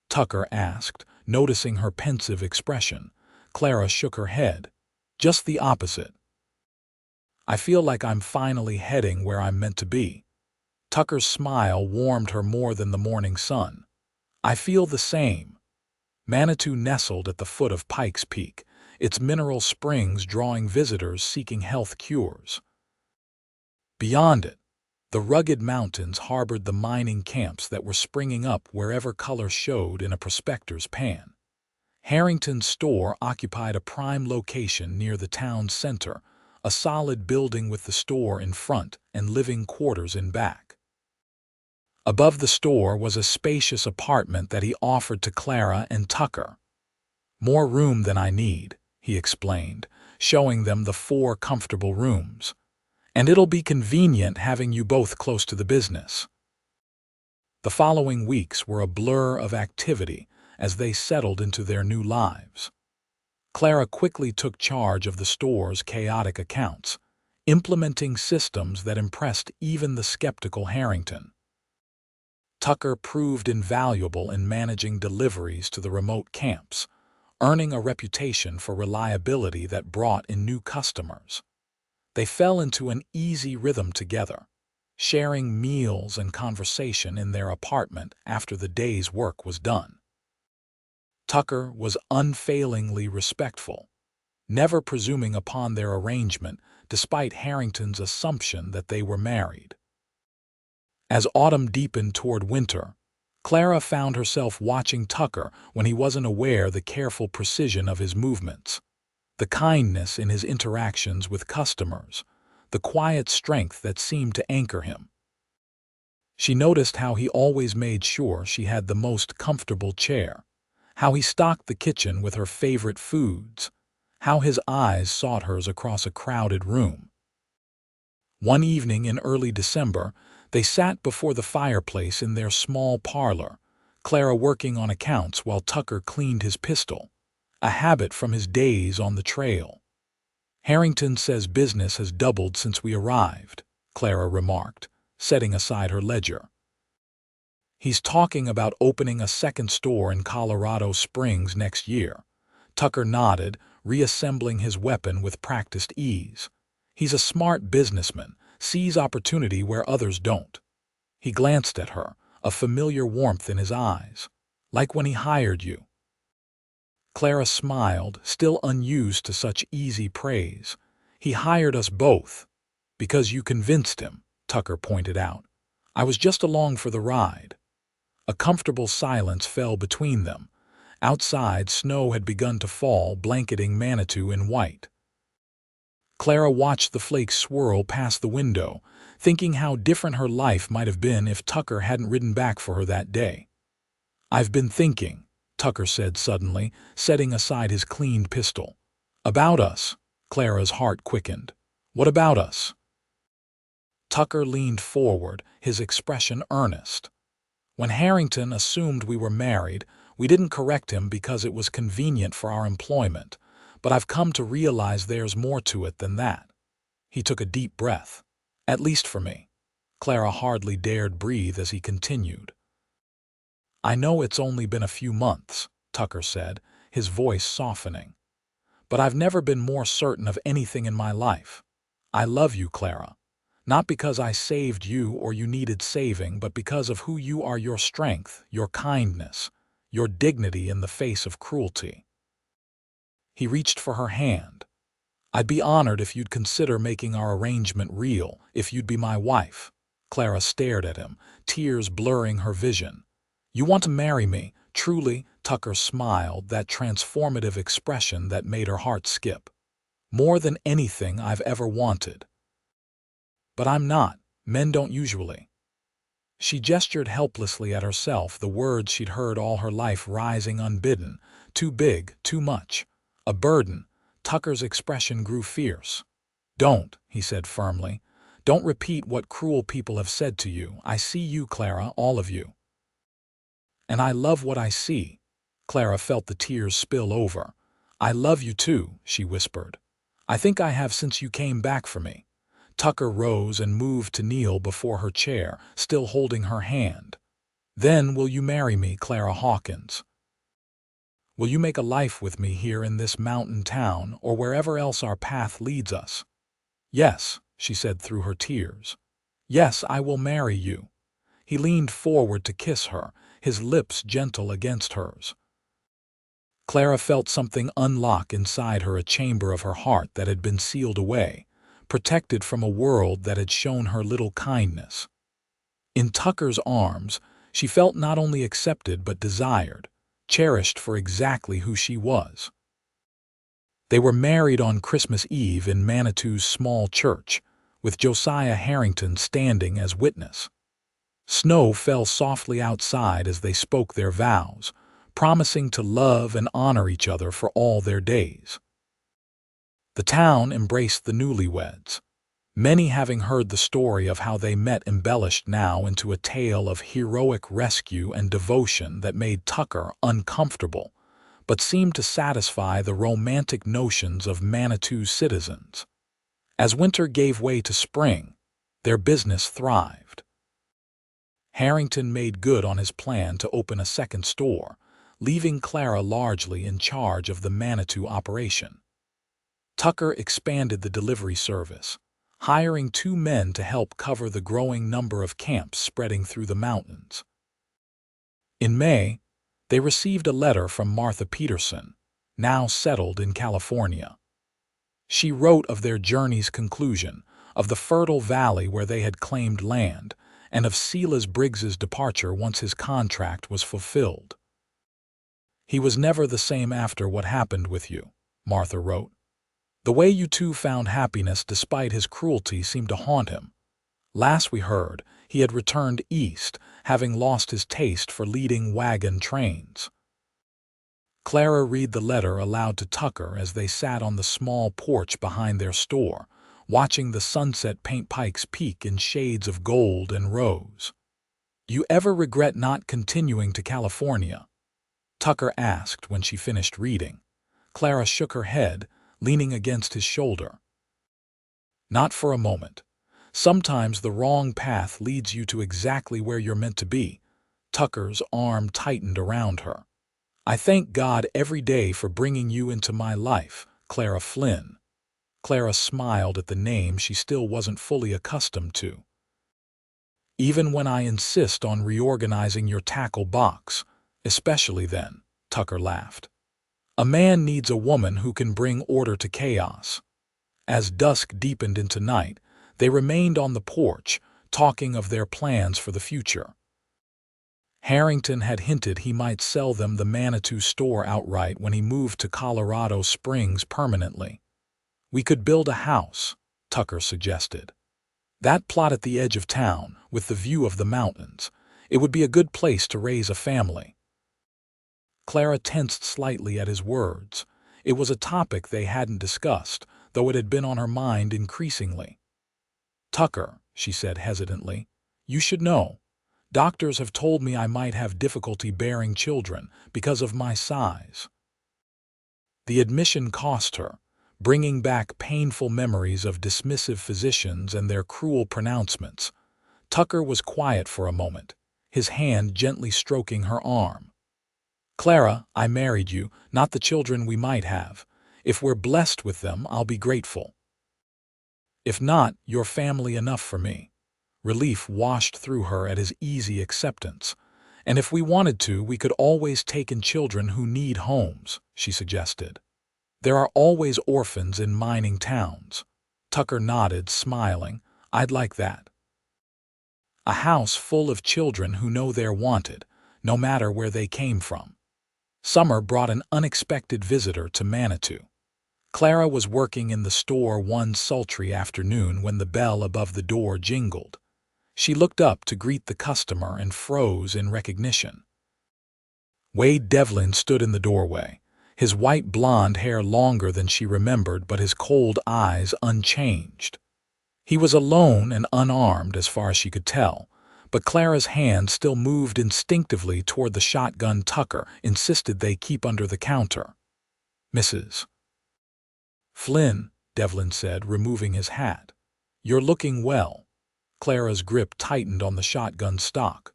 Speaker 1: Tucker asked, noticing her pensive expression. Clara shook her head. "Just the opposite. I feel like I'm finally heading where I'm meant to be." Tucker's smile warmed her more than the morning sun. "I feel the same." Manitou nestled at the foot of Pikes Peak, its mineral springs drawing visitors seeking health cures. Beyond it, the rugged mountains harbored the mining camps that were springing up wherever color showed in a prospector's pan. Harrington's store occupied a prime location near the town's center, a solid building with the store in front and living quarters in back. Above the store was a spacious apartment that he offered to Clara and Tucker. "More room than I need," he explained, showing them the 4 comfortable rooms. "And it'll be convenient having you both close to the business." The following weeks were a blur of activity as they settled into their new lives. Clara quickly took charge of the store's chaotic accounts, implementing systems that impressed even the skeptical Harrington. Tucker proved invaluable in managing deliveries to the remote camps, earning a reputation for reliability that brought in new customers. They fell into an easy rhythm together, sharing meals and conversation in their apartment after the day's work was done. Tucker was unfailingly respectful, never presuming upon their arrangement despite Harrington's assumption that they were married. As autumn deepened toward winter, Clara found herself watching Tucker when he wasn't aware the careful precision of his movements, the kindness in his interactions with customers, the quiet strength that seemed to anchor him. She noticed how he always made sure she had the most comfortable chair, how he stocked the kitchen with her favorite foods, how his eyes sought hers across a crowded room. One evening in early December, they sat before the fireplace in their small parlor, Clara working on accounts while Tucker cleaned his pistol, a habit from his days on the trail. "Harrington says business has doubled since we arrived," Clara remarked, setting aside her ledger. "He's talking about opening a second store in Colorado Springs next year." Tucker nodded, reassembling his weapon with practiced ease. "He's a smart businessman, sees opportunity where others don't." He glanced at her, a familiar warmth in his eyes. "Like when he hired you." Clara smiled, still unused to such easy praise. "He hired us both." "Because you convinced him," Tucker pointed out. "I was just along for the ride." A comfortable silence fell between them. Outside, snow had begun to fall, blanketing Manitou in white. Clara watched the flakes swirl past the window, thinking how different her life might have been if Tucker hadn't ridden back for her that day. "I've been thinking," Tucker said suddenly, setting aside his cleaned pistol. "About us." Clara's heart quickened. "What about us?" Tucker leaned forward, his expression earnest. "When Harrington assumed we were married, we didn't correct him because it was convenient for our employment, but I've come to realize there's more to it than that." He took a deep breath. "At least for me." Clara hardly dared breathe as he continued. "I know it's only been a few months," Tucker said, his voice softening. "But I've never been more certain of anything in my life. I love you, Clara. Not because I saved you or you needed saving, but because of who you are, your strength, your kindness, your dignity in the face of cruelty." He reached for her hand. "I'd be honored if you'd consider making our arrangement real, if you'd be my wife." Clara stared at him, tears blurring her vision. "You want to marry me, truly?" Tucker smiled, that transformative expression that made her heart skip. "More than anything I've ever wanted." "But I'm not. Men don't usually." She gestured helplessly at herself, the words she'd heard all her life rising unbidden. Too big, too much. A burden. Tucker's expression grew fierce. "Don't," he said firmly. "Don't repeat what cruel people have said to you. I see you, Clara, all of you. And I love what I see." Clara felt the tears spill over. "I love you too," she whispered. "I think I have since you came back for me." Tucker rose and moved to kneel before her chair, still holding her hand. "Then will you marry me, Clara Hawkins? Will you make a life with me here in this mountain town or wherever else our path leads us?" "Yes," she said through her tears. "Yes, I will marry you." He leaned forward to kiss her, his lips gentle against hers. Clara felt something unlock inside her, a chamber of her heart that had been sealed away, protected from a world that had shown her little kindness. In Tucker's arms, she felt not only accepted but desired, cherished for exactly who she was. They were married on Christmas Eve in Manitou's small church, with Josiah Harrington standing as witness. Snow fell softly outside as they spoke their vows, promising to love and honor each other for all their days. The town embraced the newlyweds, many having heard the story of how they met, embellished now into a tale of heroic rescue and devotion that made Tucker uncomfortable, but seemed to satisfy the romantic notions of Manitou's citizens. As winter gave way to spring, their business thrived. Harrington made good on his plan to open a second store, leaving Clara largely in charge of the Manitou operation. Tucker expanded the delivery service, hiring 2 men to help cover the growing number of camps spreading through the mountains. In May, they received a letter from Martha Peterson, now settled in California. She wrote of their journey's conclusion, of the fertile valley where they had claimed land, and of Silas Briggs's departure once his contract was fulfilled. "He was never the same after what happened with you," Martha wrote. "The way you two found happiness despite his cruelty seemed to haunt him. Last we heard, he had returned east, having lost his taste for leading wagon trains." Clara read the letter aloud to Tucker as they sat on the small porch behind their store, watching the sunset paint Pikes Peak in shades of gold and rose. "You ever regret not continuing to California?" Tucker asked when she finished reading. Clara shook her head, leaning against his shoulder. "Not for a moment. Sometimes the wrong path leads you to exactly where you're meant to be." Tucker's arm tightened around her. "I thank God every day for bringing you into my life, Clara Flynn." Clara smiled at the name she still wasn't fully accustomed to. "Even when I insist on reorganizing your tackle box, especially then," Tucker laughed. "A man needs a woman who can bring order to chaos." As dusk deepened into night, they remained on the porch, talking of their plans for the future. Harrington had hinted he might sell them the Manitou store outright when he moved to Colorado Springs permanently. "We could build a house," Tucker suggested. "That plot at the edge of town, with the view of the mountains. It would be a good place to raise a family." Clara tensed slightly at his words. It was a topic they hadn't discussed, though it had been on her mind increasingly. "Tucker," she said hesitantly, "you should know. Doctors have told me I might have difficulty bearing children because of my size." The admission cost her, bringing back painful memories of dismissive physicians and their cruel pronouncements. Tucker was quiet for a moment, his hand gently stroking her arm. "Clara, I married you, not the children we might have. If we're blessed with them, I'll be grateful. If not, you're family enough for me." Relief washed through her at his easy acceptance. "And if we wanted to, we could always take in children who need homes," she suggested. "There are always orphans in mining towns." Tucker nodded, smiling. "I'd like that. A house full of children who know they're wanted, no matter where they came from." Summer brought an unexpected visitor to Manitou. Clara was working in the store one sultry afternoon when the bell above the door jingled. She looked up to greet the customer and froze in recognition. Wade Devlin stood in the doorway, his white blonde hair longer than she remembered but his cold eyes unchanged. He was alone and unarmed as far as she could tell, but Clara's hand still moved instinctively toward the shotgun Tucker insisted they keep under the counter. "Mrs. Flynn," Devlin said, removing his hat. "You're looking well." Clara's grip tightened on the shotgun stock.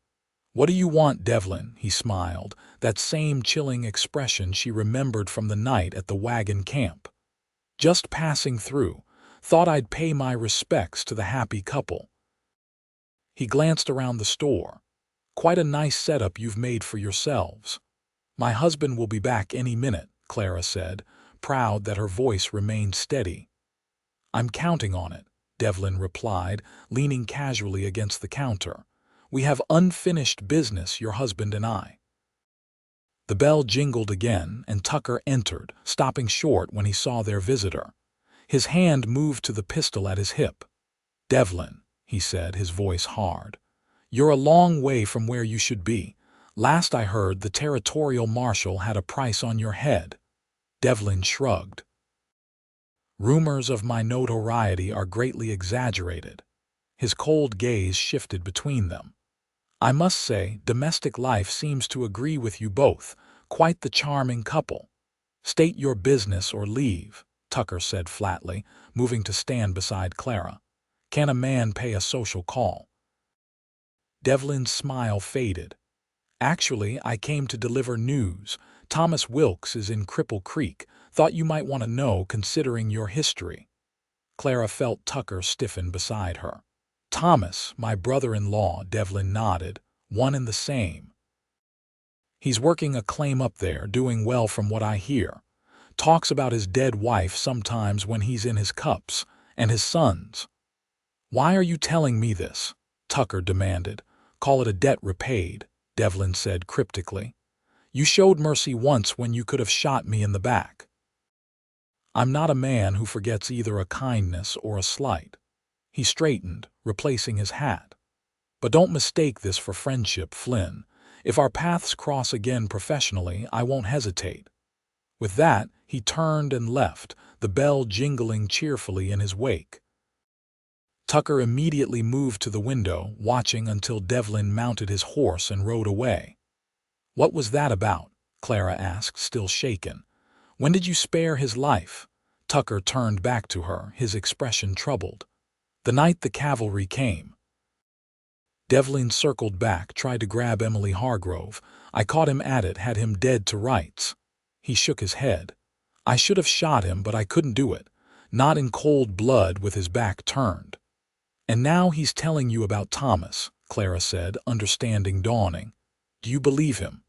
Speaker 1: "What do you want, Devlin?" He smiled, that same chilling expression she remembered from the night at the wagon camp. "Just passing through. Thought I'd pay my respects to the happy couple." He glanced around the store. "Quite a nice setup you've made for yourselves." "My husband will be back any minute," Clara said, proud that her voice remained steady. "I'm counting on it," Devlin replied, leaning casually against the counter. "We have unfinished business, your husband and I." The bell jingled again, and Tucker entered, stopping short when he saw their visitor. His hand moved to the pistol at his hip. "Devlin," he said, his voice hard, "you're a long way from where you should be. Last I heard, the territorial marshal had a price on your head." Devlin shrugged. "Rumors of my notoriety are greatly exaggerated." His cold gaze shifted between them. "I must say, domestic life seems to agree with you both. Quite the charming couple." "State your business or leave," Tucker said flatly, moving to stand beside Clara. "Can a man pay a social call?" Devlin's smile faded. "Actually, I came to deliver news. Thomas Wilkes is in Cripple Creek. Thought you might want to know, considering your history." Clara felt Tucker stiffen beside her. "Thomas, my brother-in-law," Devlin nodded. "One and the same. He's working a claim up there, doing well from what I hear. Talks about his dead wife sometimes when he's in his cups, and his sons." "Why are you telling me this?" Tucker demanded. "Call it a debt repaid," Devlin said cryptically. "You showed mercy once when you could have shot me in the back." "I'm not a man who forgets either a kindness or a slight." He straightened, replacing his hat. "But don't mistake this for friendship, Flynn. If our paths cross again professionally, I won't hesitate." With that, he turned and left, the bell jingling cheerfully in his wake. Tucker immediately moved to the window, watching until Devlin mounted his horse and rode away. "What was that about?" Clara asked, still shaken. "When did you spare his life?" Tucker turned back to her, his expression troubled. "The night the cavalry came." Devlin circled back, tried to grab Emily Hargrove. "I caught him at it, had him dead to rights." He shook his head. "I should have shot him, but I couldn't do it. Not in cold blood with his back turned." "And now he's telling you about Thomas," Clara said, understanding dawning. "Do you believe him?"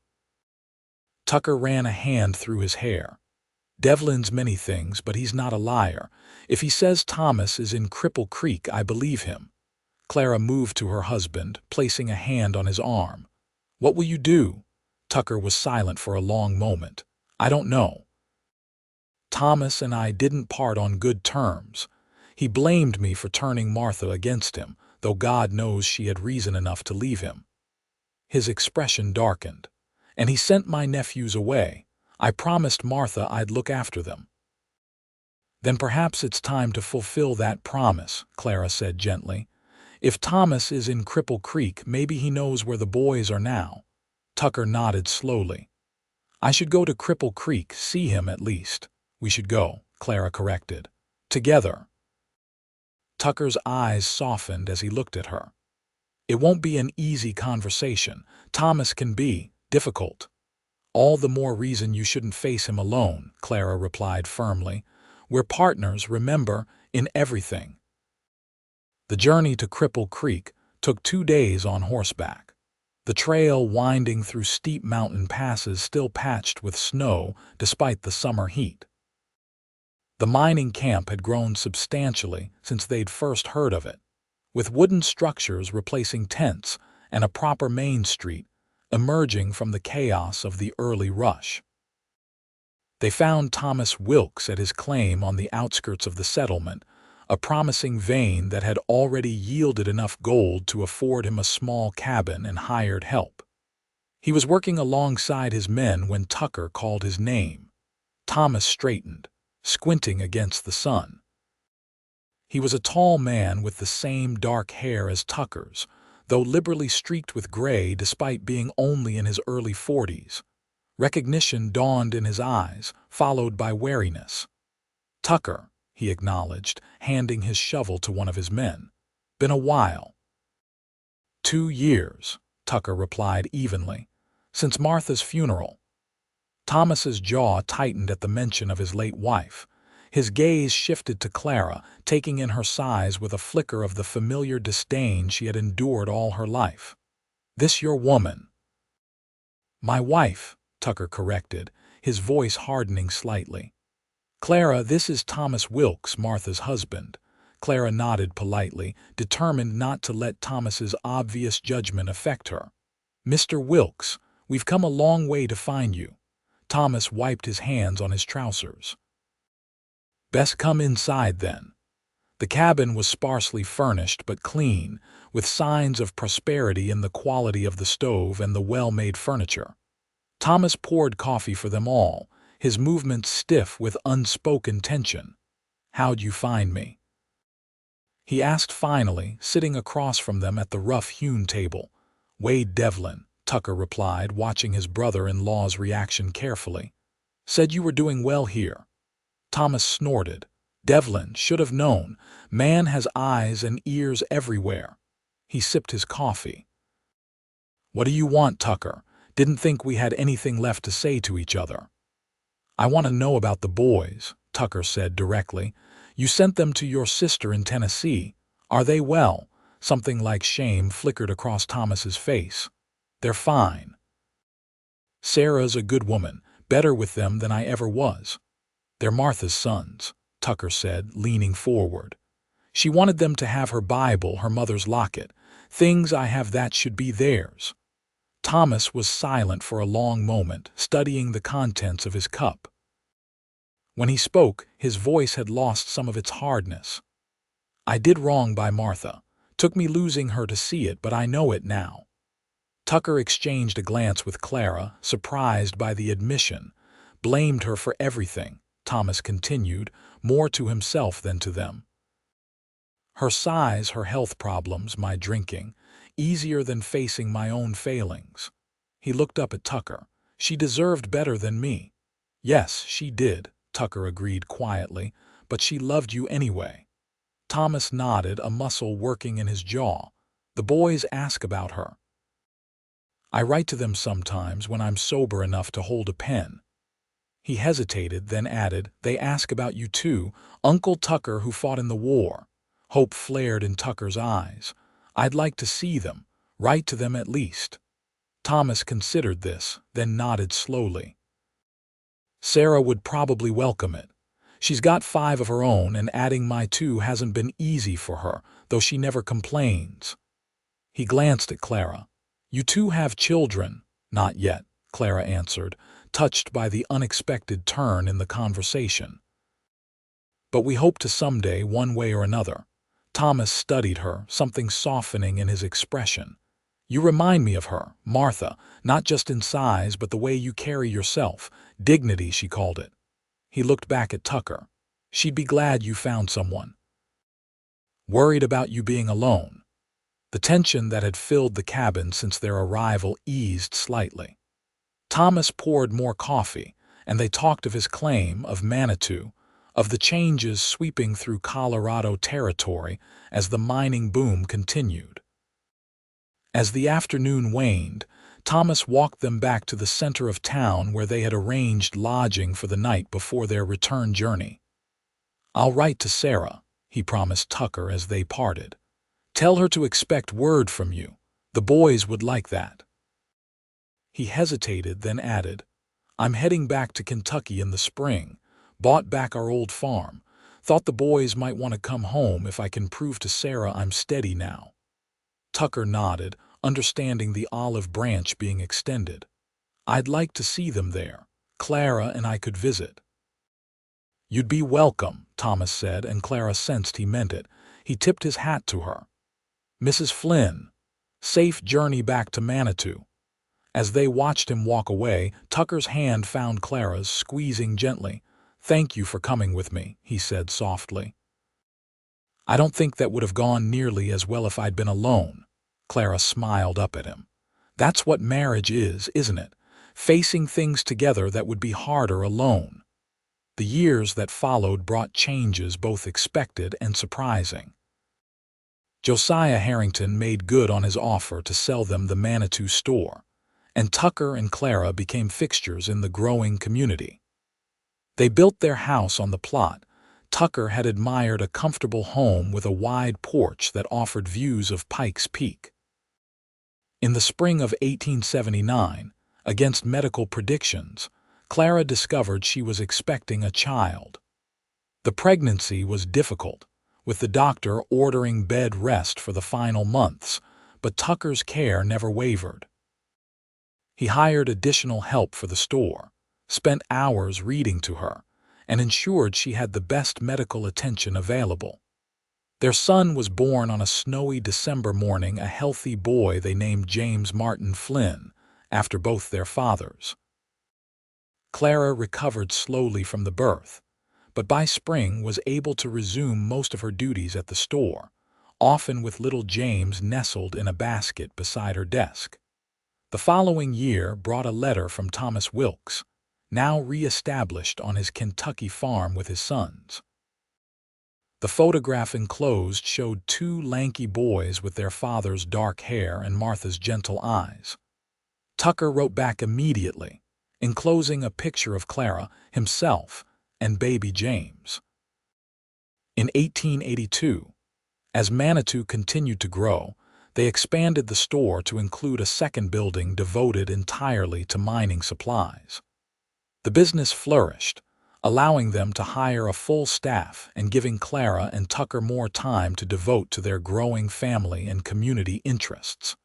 Speaker 1: Tucker ran a hand through his hair. "Devlin's many things, but he's not a liar. If he says Thomas is in Cripple Creek, I believe him." Clara moved to her husband, placing a hand on his arm. "What will you do?" Tucker was silent for a long moment. "I don't know. Thomas and I didn't part on good terms. He blamed me for turning Martha against him, though God knows she had reason enough to leave him." His expression darkened. "And he sent my nephews away. I promised Martha I'd look after them." "Then perhaps it's time to fulfill that promise," Clara said gently. "If Thomas is in Cripple Creek, maybe he knows where the boys are now." Tucker nodded slowly. "I should go to Cripple Creek, see him at least." "We should go," Clara corrected. "Together." Tucker's eyes softened as he looked at her. "It won't be an easy conversation. Thomas can be difficult." "All the more reason you shouldn't face him alone," Clara replied firmly. "We're partners, remember, in everything." The journey to Cripple Creek took 2 days on horseback. The trail winding through steep mountain passes still patched with snow despite the summer heat. The mining camp had grown substantially since they'd first heard of it, with wooden structures replacing tents and a proper main street emerging from the chaos of the early rush. They found Thomas Wilkes at his claim on the outskirts of the settlement, a promising vein that had already yielded enough gold to afford him a small cabin and hired help. He was working alongside his men when Tucker called his name. Thomas straightened, squinting against the sun. He was a tall man with the same dark hair as Tucker's, though liberally streaked with gray despite being only in his early 40s. Recognition dawned in his eyes, followed by wariness. "Tucker," he acknowledged, handing his shovel to one of his men. "Been a while." 2 years, Tucker replied evenly. "Since Martha's funeral." Thomas's jaw tightened at the mention of his late wife. His gaze shifted to Clara, taking in her size with a flicker of the familiar disdain she had endured all her life. "This your woman?" "My wife," Tucker corrected, his voice hardening slightly. "Clara, this is Thomas Wilkes, Martha's husband." Clara nodded politely, determined not to let Thomas's obvious judgment affect her. "Mr. Wilkes, we've come a long way to find you." Thomas wiped his hands on his trousers. "Best come inside, then." The cabin was sparsely furnished but clean, with signs of prosperity in the quality of the stove and the well-made furniture. Thomas poured coffee for them all, his movements stiff with unspoken tension. "How'd you find me?" he asked finally, sitting across from them at the rough-hewn table. "Wade Devlin," Tucker replied, watching his brother-in-law's reaction carefully. "Said you were doing well here." Thomas snorted. Devlin should have known. Man has eyes and ears everywhere. He sipped his coffee. "What do you want, Tucker? Didn't think we had anything left to say to each other." "I want to know about the boys," Tucker said directly. "You sent them to your sister in Tennessee. Are they well?" Something like shame flickered across Thomas's face. "They're fine. Sarah's a good woman, better with them than I ever was." "They're Martha's sons," Tucker said, leaning forward. "She wanted them to have her Bible, her mother's locket. Things I have that should be theirs." Thomas was silent for a long moment, studying the contents of his cup. When he spoke, his voice had lost some of its hardness. "I did wrong by Martha. Took me losing her to see it, but I know it now." Tucker exchanged a glance with Clara, surprised by the admission. "Blamed her for everything," Thomas continued, more to himself than to them. "Her size, her health problems, my drinking. Easier than facing my own failings." He looked up at Tucker. "She deserved better than me." "Yes, she did," Tucker agreed quietly, "but she loved you anyway." Thomas nodded, a muscle working in his jaw. "The boys ask about her." "I write to them sometimes when I'm sober enough to hold a pen." He hesitated, then added, "They ask about you too, Uncle Tucker who fought in the war." Hope flared in Tucker's eyes. "I'd like to see them, write to them at least." Thomas considered this, then nodded slowly. "Sarah would probably welcome it. She's got 5 of her own, and adding my 2 hasn't been easy for her, though she never complains." He glanced at Clara. "You 2 have children?" "Not yet," Clara answered, touched by the unexpected turn in the conversation. "But we hope to someday, one way or another." Thomas studied her, something softening in his expression. "You remind me of her, Martha, not just in size but the way you carry yourself. Dignity, she called it." He looked back at Tucker. "She'd be glad you found someone." "Worried about you being alone." The tension that had filled the cabin since their arrival eased slightly. Thomas poured more coffee, and they talked of his claim, of Manitou, of the changes sweeping through Colorado territory as the mining boom continued. As the afternoon waned, Thomas walked them back to the center of town where they had arranged lodging for the night before their return journey. "I'll write to Sarah," he promised Tucker as they parted. "Tell her to expect word from you. The boys would like that." He hesitated, then added, "I'm heading back to Kentucky in the spring. Bought back our old farm. Thought the boys might want to come home if I can prove to Sarah I'm steady now." Tucker nodded, understanding the olive branch being extended. "I'd like to see them there. Clara and I could visit." "You'd be welcome," Thomas said, and Clara sensed he meant it. He tipped his hat to her. "Mrs. Flynn, safe journey back to Manitou." As they watched him walk away, Tucker's hand found Clara's, squeezing gently. "Thank you for coming with me," he said softly. "I don't think that would have gone nearly as well if I'd been alone." Clara smiled up at him. "That's what marriage is, isn't it? Facing things together that would be harder alone." The years that followed brought changes both expected and surprising. Josiah Harrington made good on his offer to sell them the Manitou store, and Tucker and Clara became fixtures in the growing community. They built their house on the plot. Tucker had admired a comfortable home with a wide porch that offered views of Pikes Peak. In the spring of 1879, against medical predictions, Clara discovered she was expecting a child. The pregnancy was difficult, with the doctor ordering bed rest for the final months, but Tucker's care never wavered. He hired additional help for the store, spent hours reading to her, and ensured she had the best medical attention available. Their son was born on a snowy December morning, a healthy boy they named James Martin Flynn, after both their fathers. Clara recovered slowly from the birth, but by spring was able to resume most of her duties at the store, often with little James nestled in a basket beside her desk. The following year brought a letter from Thomas Wilkes, now re-established on his Kentucky farm with his sons. The photograph enclosed showed two lanky boys with their father's dark hair and Martha's gentle eyes. Tucker wrote back immediately, enclosing a picture of Clara, himself, and baby James. In 1882, as Manitou continued to grow, they expanded the store to include a second building devoted entirely to mining supplies. The business flourished, allowing them to hire a full staff and giving Clara and Tucker more time to devote to their growing family and community interests.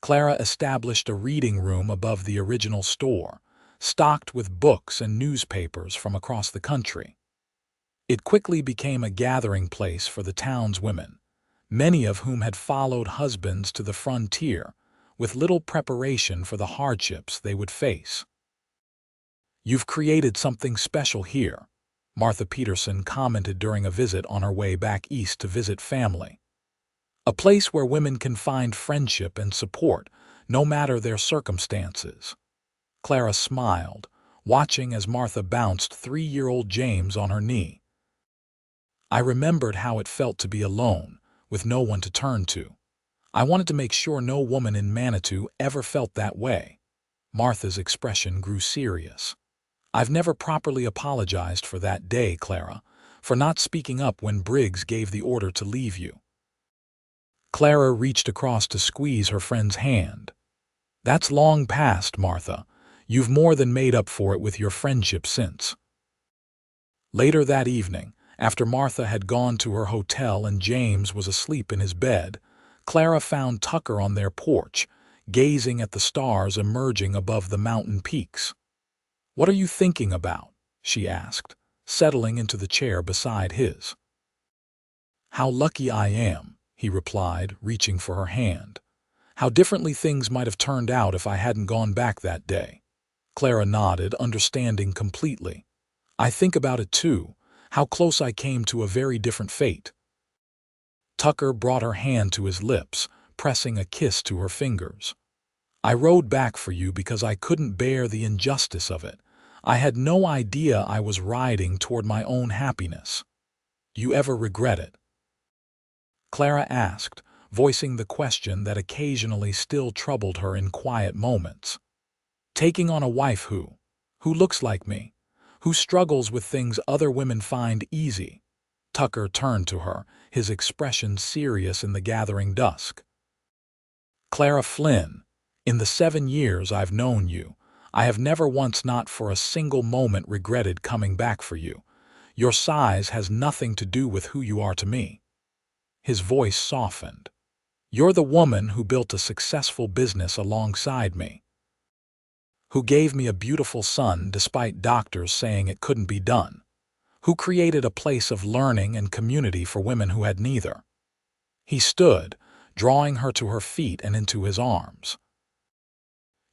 Speaker 1: Clara established a reading room above the original store, stocked with books and newspapers from across the country. It quickly became a gathering place for the town's women, many of whom had followed husbands to the frontier, with little preparation for the hardships they would face. "You've created something special here," Martha Peterson commented during a visit on her way back east to visit family. "A place where women can find friendship and support, no matter their circumstances." Clara smiled, watching as Martha bounced 3-year-old James on her knee. "I remembered how it felt to be alone, with no one to turn to. I wanted to make sure no woman in Manitou ever felt that way." Martha's expression grew serious. "I've never properly apologized for that day, Clara, for not speaking up when Briggs gave the order to leave you." Clara reached across to squeeze her friend's hand. "That's long past, Martha. You've more than made up for it with your friendship since." Later that evening, after Martha had gone to her hotel and James was asleep in his bed, Clara found Tucker on their porch, gazing at the stars emerging above the mountain peaks. "What are you thinking about?" she asked, settling into the chair beside his. "How lucky I am," he replied, reaching for her hand. "How differently things might have turned out if I hadn't gone back that day." Clara nodded, understanding completely. "I think about it too, how close I came to a very different fate." Tucker brought her hand to his lips, pressing a kiss to her fingers. "I rode back for you because I couldn't bear the injustice of it. I had no idea I was riding toward my own happiness. You ever regret it?" Clara asked, voicing the question that occasionally still troubled her in quiet moments. "Taking on a wife who looks like me, who struggles with things other women find easy." Tucker turned to her, his expression serious in the gathering dusk. "Clara Flynn, in the 7 years I've known you, I have never once, not for a single moment, regretted coming back for you. Your size has nothing to do with who you are to me." His voice softened. "You're the woman who built a successful business alongside me, who gave me a beautiful son despite doctors saying it couldn't be done, who created a place of learning and community for women who had neither." He stood, drawing her to her feet and into his arms.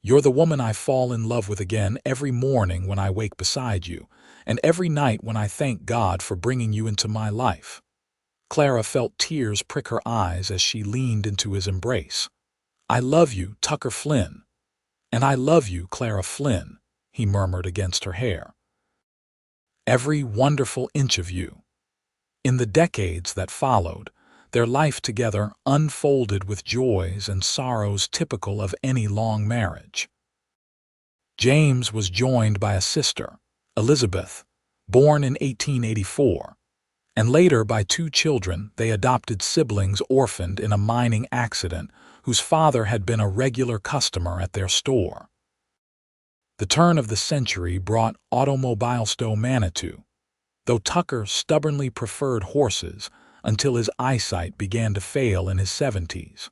Speaker 1: You're the woman I fall in love with again every morning when I wake beside you, and every night when I thank God for bringing you into my life." Clara felt tears prick her eyes as she leaned into his embrace. "I love you, Tucker Flynn." "And I love you, Clara Flynn," he murmured against her hair. "Every wonderful inch of you." In the decades that followed, their life together unfolded with joys and sorrows typical of any long marriage. James was joined by a sister, Elizabeth, born in 1884, and later by two children they adopted siblings orphaned in a mining accident whose father had been a regular customer at their store. The turn of the century brought automobile store Manitou, though Tucker stubbornly preferred horses until his eyesight began to fail in his 70s.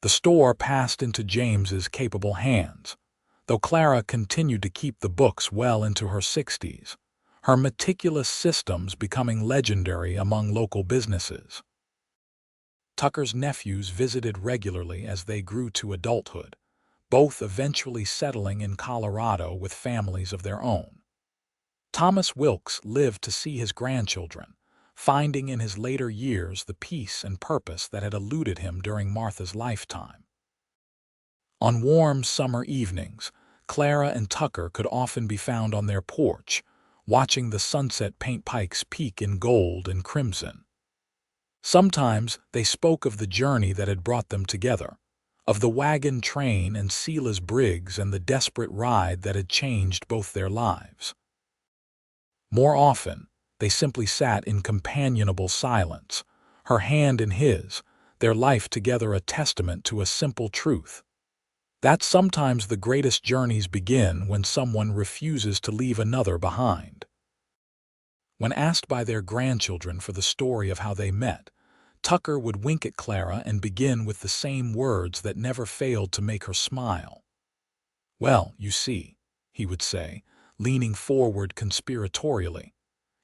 Speaker 1: The store passed into James's capable hands, though Clara continued to keep the books well into her 60s, her meticulous systems becoming legendary among local businesses. Tucker's nephews visited regularly as they grew to adulthood, both eventually settling in Colorado with families of their own. Thomas Wilkes lived to see his grandchildren, finding in his later years the peace and purpose that had eluded him during Martha's lifetime. On warm summer evenings, Clara and Tucker could often be found on their porch, watching the sunset paint pikes peak in gold and crimson. Sometimes they spoke of the journey that had brought them together, of the wagon train and Silas Briggs and the desperate ride that had changed both their lives. More often, they simply sat in companionable silence, her hand in his, their life together a testament to a simple truth: that sometimes the greatest journeys begin when someone refuses to leave another behind. When asked by their grandchildren for the story of how they met, Tucker would wink at Clara and begin with the same words that never failed to make her smile. "Well, you see," he would say, leaning forward conspiratorially,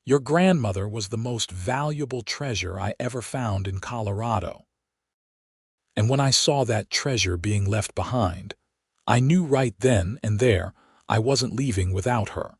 Speaker 1: "your grandmother was the most valuable treasure I ever found in Colorado. And when I saw that treasure being left behind, I knew right then and there I wasn't leaving without her."